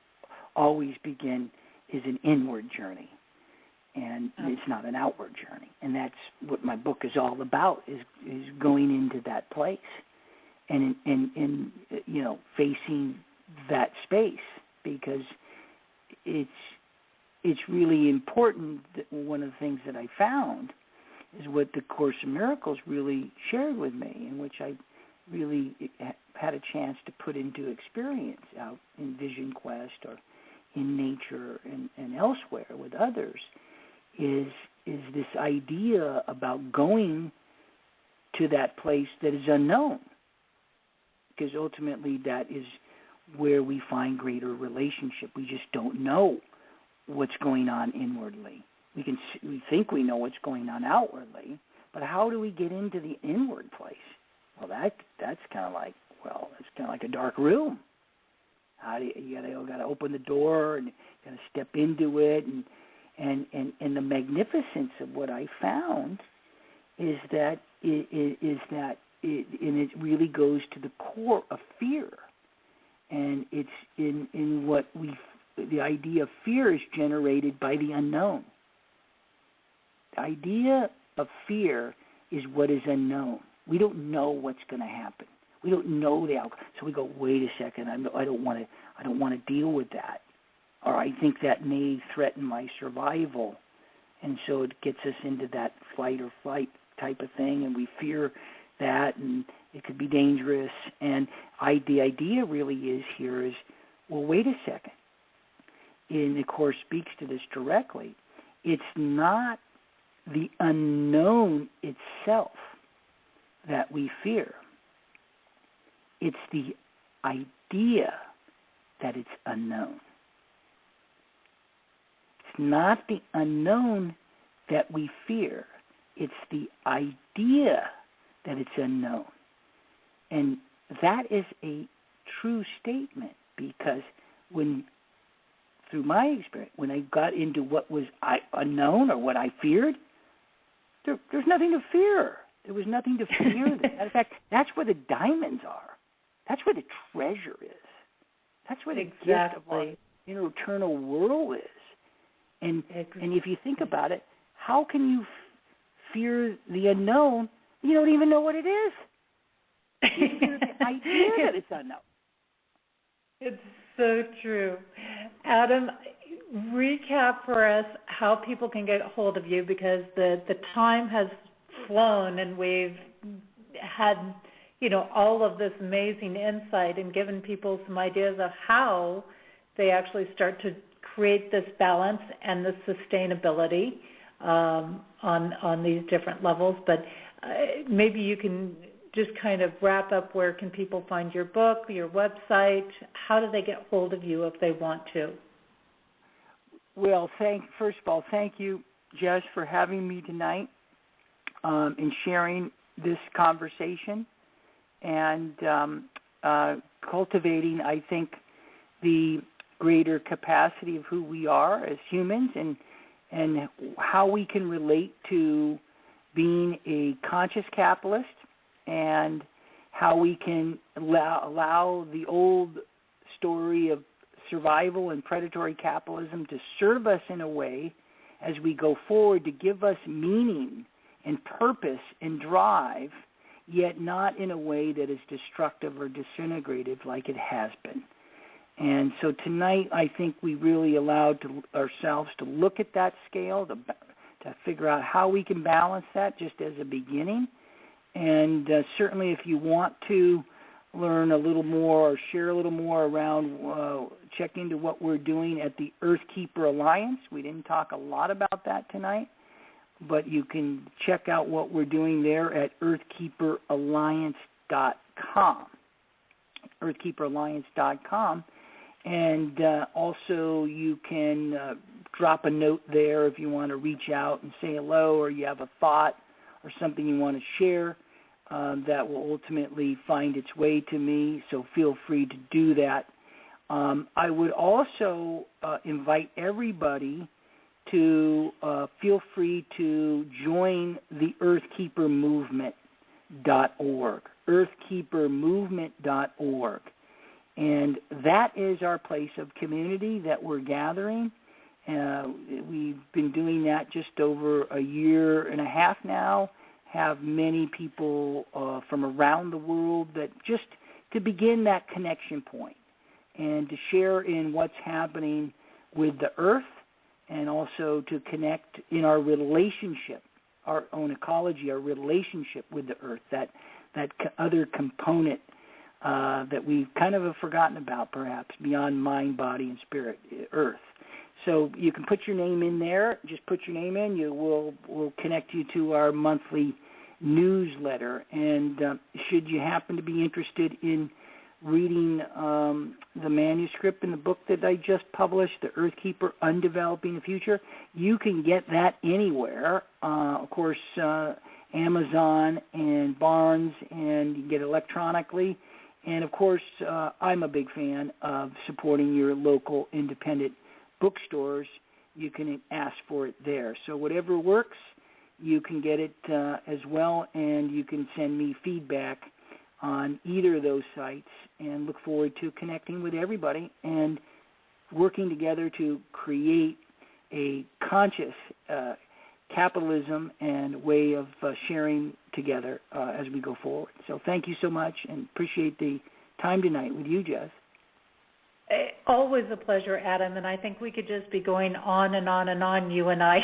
an inward journey. And it's not an outward journey. And that's what my book is all about, is going into that place and facing that space, because it's really important. That one of the things that I found is what the Course in Miracles really shared with me, in which I really had a chance to put into experience out in Vision Quest or in nature and elsewhere with others, is this idea about going to that place that is unknown, because ultimately that is where we find greater relationship. We just don't know what's going on inwardly. We think we know what's going on outwardly, but how do we get into the inward place? Well, that's kind of like a dark room. How do you got to open the door and got to step into it, and the magnificence of what I found is that it really goes to the core of fear. And it's in what the idea of fear is generated by the unknown. The idea of fear is what is unknown. We don't know what's going to happen. We don't know the outcome. So we go, wait a second, I don't want to deal with that. Or I think that may threaten my survival. And so it gets us into that fight or flight type of thing, and we fear that, and it could be dangerous. And the idea really is, well, wait a second. And the Course speaks to this directly. It's not the unknown itself that we fear. It's the idea that it's unknown. It's not the unknown that we fear. It's the idea that it's unknown. And that is a true statement, because through my experience, when I got into what was unknown or what I feared, there's nothing to fear. There was nothing to fear. In fact, that's where the diamonds are. That's where the treasure is. That's where the gift of our eternal world is. And if you think about it, how can you fear the unknown? You don't even know what it is. You fear the idea that it's unknown. It's so true. Adam, recap for us how people can get hold of you, because the time has flown and we've had, all of this amazing insight and given people some ideas of how they actually start to create this balance and the sustainability on these different levels. But maybe you can just kind of wrap up, where can people find your book, your website? How do they get hold of you if they want to? Well, first of all, thank you, Jess, for having me tonight and sharing this conversation and cultivating, I think, the greater capacity of who we are as humans and how we can relate to being a conscious capitalist, and how we can allow the old story of survival and predatory capitalism to serve us in a way as we go forward, to give us meaning and purpose and drive, yet not in a way that is destructive or disintegrative like it has been. And so tonight, I think we really allowed ourselves to look at that scale, to figure out how we can balance that just as a beginning. And certainly if you want to learn a little more or share a little more around, check into what we're doing at the Earthkeeper Alliance. We didn't talk a lot about that tonight, but you can check out what we're doing there at earthkeeperalliance.com. earthkeeperalliance.com. And also you can drop a note there if you want to reach out and say hello, or you have a thought or something you want to share. That will ultimately find its way to me, so feel free to do that. I would also invite everybody to feel free to join the earthkeepermovement.org, earthkeepermovement.org. And that is our place of community that we're gathering. We've been doing that just over a year and a half now, have many people from around the world, that just to begin that connection point and to share in what's happening with the earth, and also to connect in our relationship, our own ecology, our relationship with the earth, that other component that we've kind of forgotten about, perhaps, beyond mind, body, and spirit, earth. So you can put your name in there. Just put your name in. We'll connect you to our monthly newsletter. And should you happen to be interested in reading the manuscript in the book that I just published, The Earthkeeper, Undeveloping the Future, you can get that anywhere. Of course, Amazon and Barnes, and you can get it electronically. And, of course, I'm a big fan of supporting your local independent bookstores. You can ask for it there. So whatever works, you can get it as well, and you can send me feedback on either of those sites, and look forward to connecting with everybody and working together to create a conscious capitalism and way of sharing together as we go forward. So thank you so much, and appreciate the time tonight with you, Jess. Always a pleasure, Adam, and I think we could just be going on and on and on, you and I,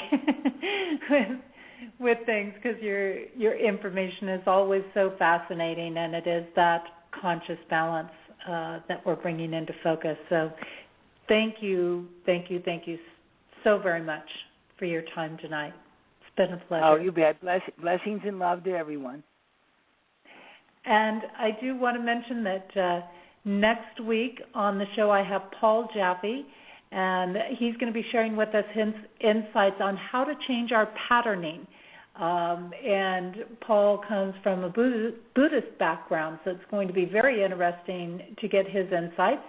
with things, because your information is always so fascinating, and it is that conscious balance that we're bringing into focus. So thank you so very much for your time tonight. It's been a pleasure. Oh, you bet. Blessings and love to everyone. And I do want to mention that next week on the show I have Paul Jaffe, and he's going to be sharing with us his insights on how to change our patterning And Paul comes from a Buddhist background, so it's going to be very interesting to get his insights.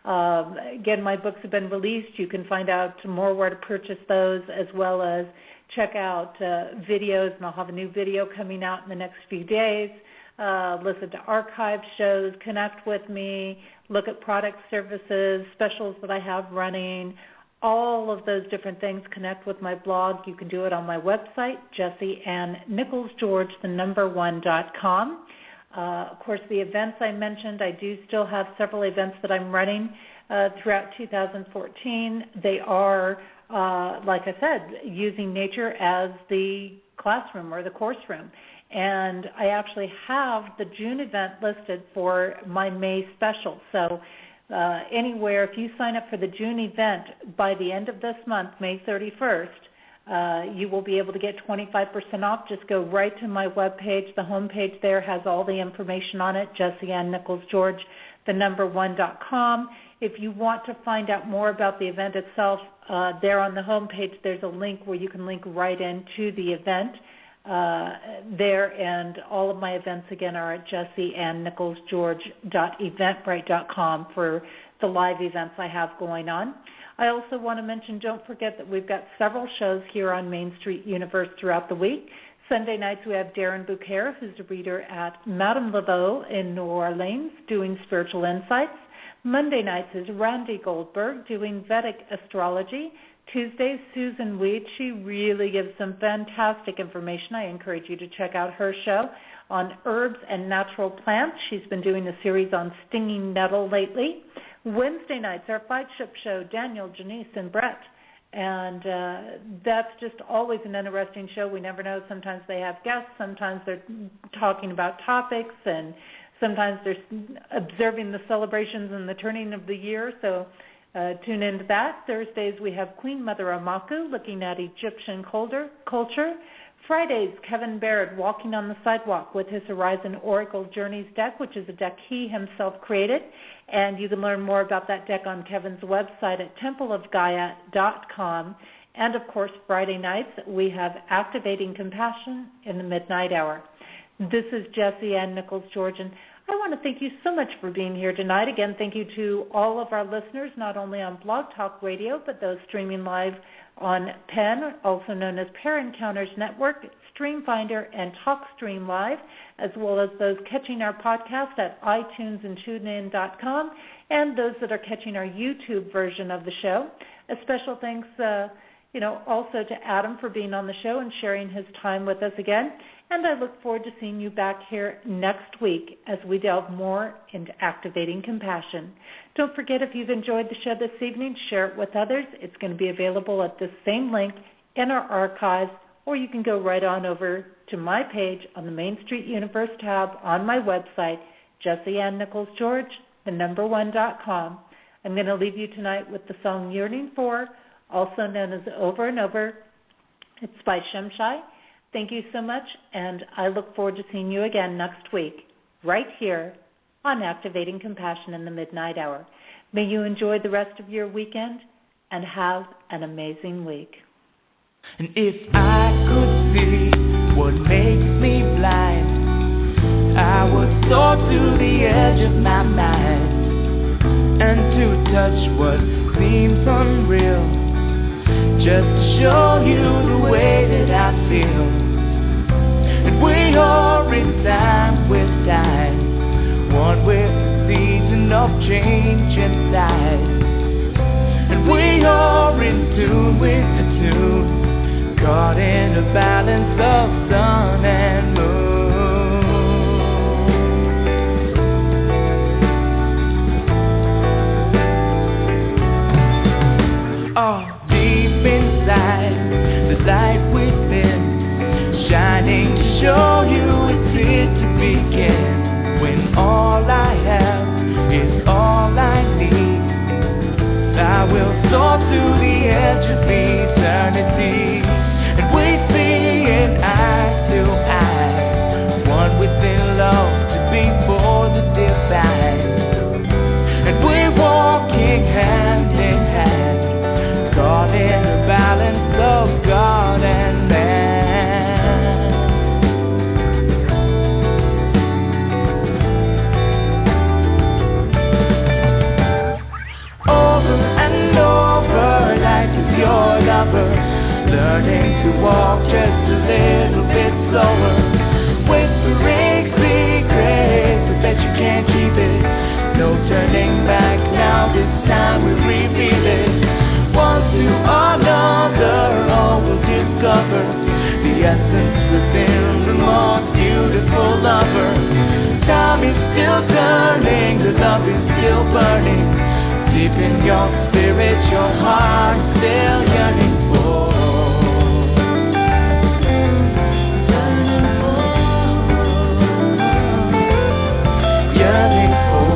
Again, my books have been released. You can find out more where to purchase those, as well as check out videos, and I'll have a new video coming out in the next few days. Listen to archive shows, connect with me, look at product services, specials that I have running, all of those different things. Connect with my blog. You can do it on my website, JessieAnnNicholsGeorge1.com. Of course, the events I mentioned, I do still have several events that I'm running throughout 2014. They are, like I said, using nature as the classroom or the course room. And I actually have the June event listed for my May special. So anywhere, if you sign up for the June event by the end of this month, May 31st, you will be able to get 25% off. Just go right to my webpage. The homepage there has all the information on it, JessieAnnNicholsGeorge1.com. If you want to find out more about the event itself, there on the homepage there's a link where you can link right into the event there, and all of my events again are at JessieAnnNicholsGeorge.eventbrite.com for the live events I have going on. I also want to mention, don't forget that we've got several shows here on Main Street Universe throughout the week. Sunday nights we have Darren Bouquet, who's a reader at Madame Laveau in New Orleans, doing spiritual insights. Monday nights is Randy Goldberg doing Vedic astrology. Tuesdays, Susan Weed. She really gives some fantastic information. I encourage you to check out her show on herbs and natural plants. She's been doing a series on stinging nettle lately. Wednesday nights, our flagship show, Daniel, Janice, and Brett. And that's just always an interesting show. We never know. Sometimes they have guests. Sometimes they're talking about topics. And sometimes they're observing the celebrations and the turning of the year. So tune into that. Thursdays we have Queen Mother Amaku looking at Egyptian culture. Fridays, Kevin Baird walking on the sidewalk with his Horizon Oracle Journeys deck, which is a deck he himself created. And you can learn more about that deck on Kevin's website at templeofgaia.com. And, of course, Friday nights we have Activating Compassion in the Midnight Hour. This is Jessie Ann Nichols George, and I want to thank you so much for being here tonight. Again, thank you to all of our listeners, not only on Blog Talk Radio, but those streaming live on PEN, also known as Pair Encounters Network, Streamfinder, and TalkStream Live, as well as those catching our podcast at iTunes and TuneIn.com, and those that are catching our YouTube version of the show. A special thanks, also to Adam for being on the show and sharing his time with us again. And I look forward to seeing you back here next week as we delve more into activating compassion. Don't forget, if you've enjoyed the show this evening, share it with others. It's going to be available at this same link in our archives, or you can go right on over to my page on the Main Street Universe tab on my website, JessieAnnNicholsGeorge1.com. I'm going to leave you tonight with the song Yearning For, also known as Over and Over. It's by Shemshai. Thank you so much, and I look forward to seeing you again next week, right here on Activating Compassion in the Midnight Hour. May you enjoy the rest of your weekend and have an amazing week. And if I could see what makes me blind, I would soar to the edge of my mind, and to touch what seems unreal, just to show you the way that I feel. And we are in time with time, one with the season of change inside. And we are in tune with the tune, caught in a balance of sun and moon. Oh, deep inside, the light within, shining to show you it's here to begin. When all I have is all I need, I will soar to the edge of eternity, and we see it eye to eye. Deep in your spirit, your heart is still yearning for. Yearning for.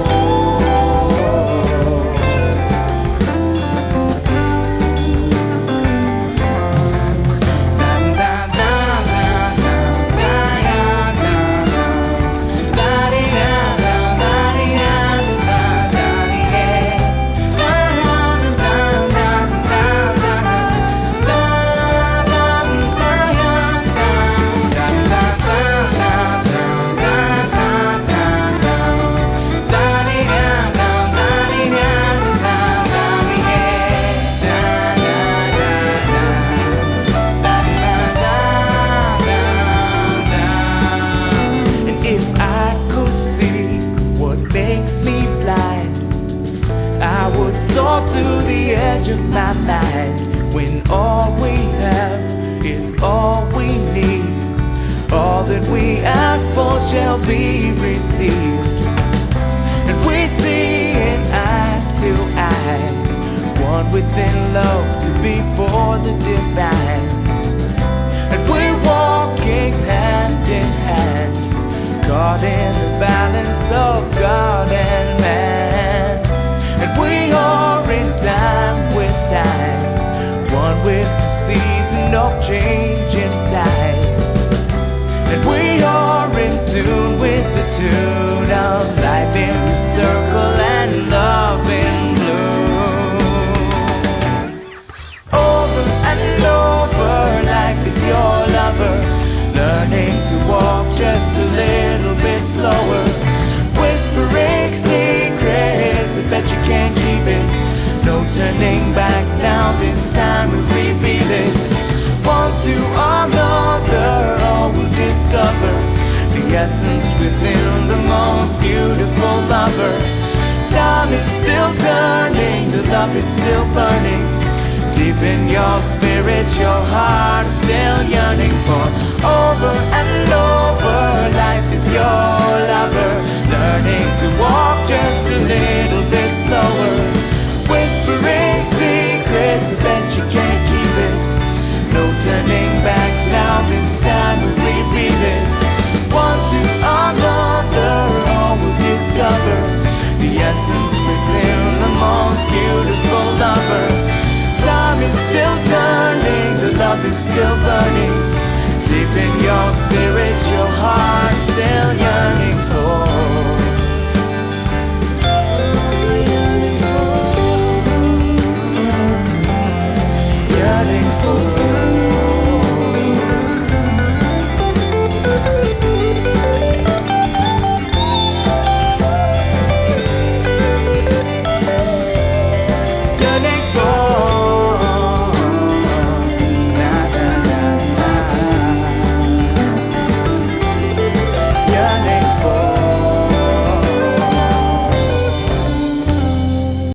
Your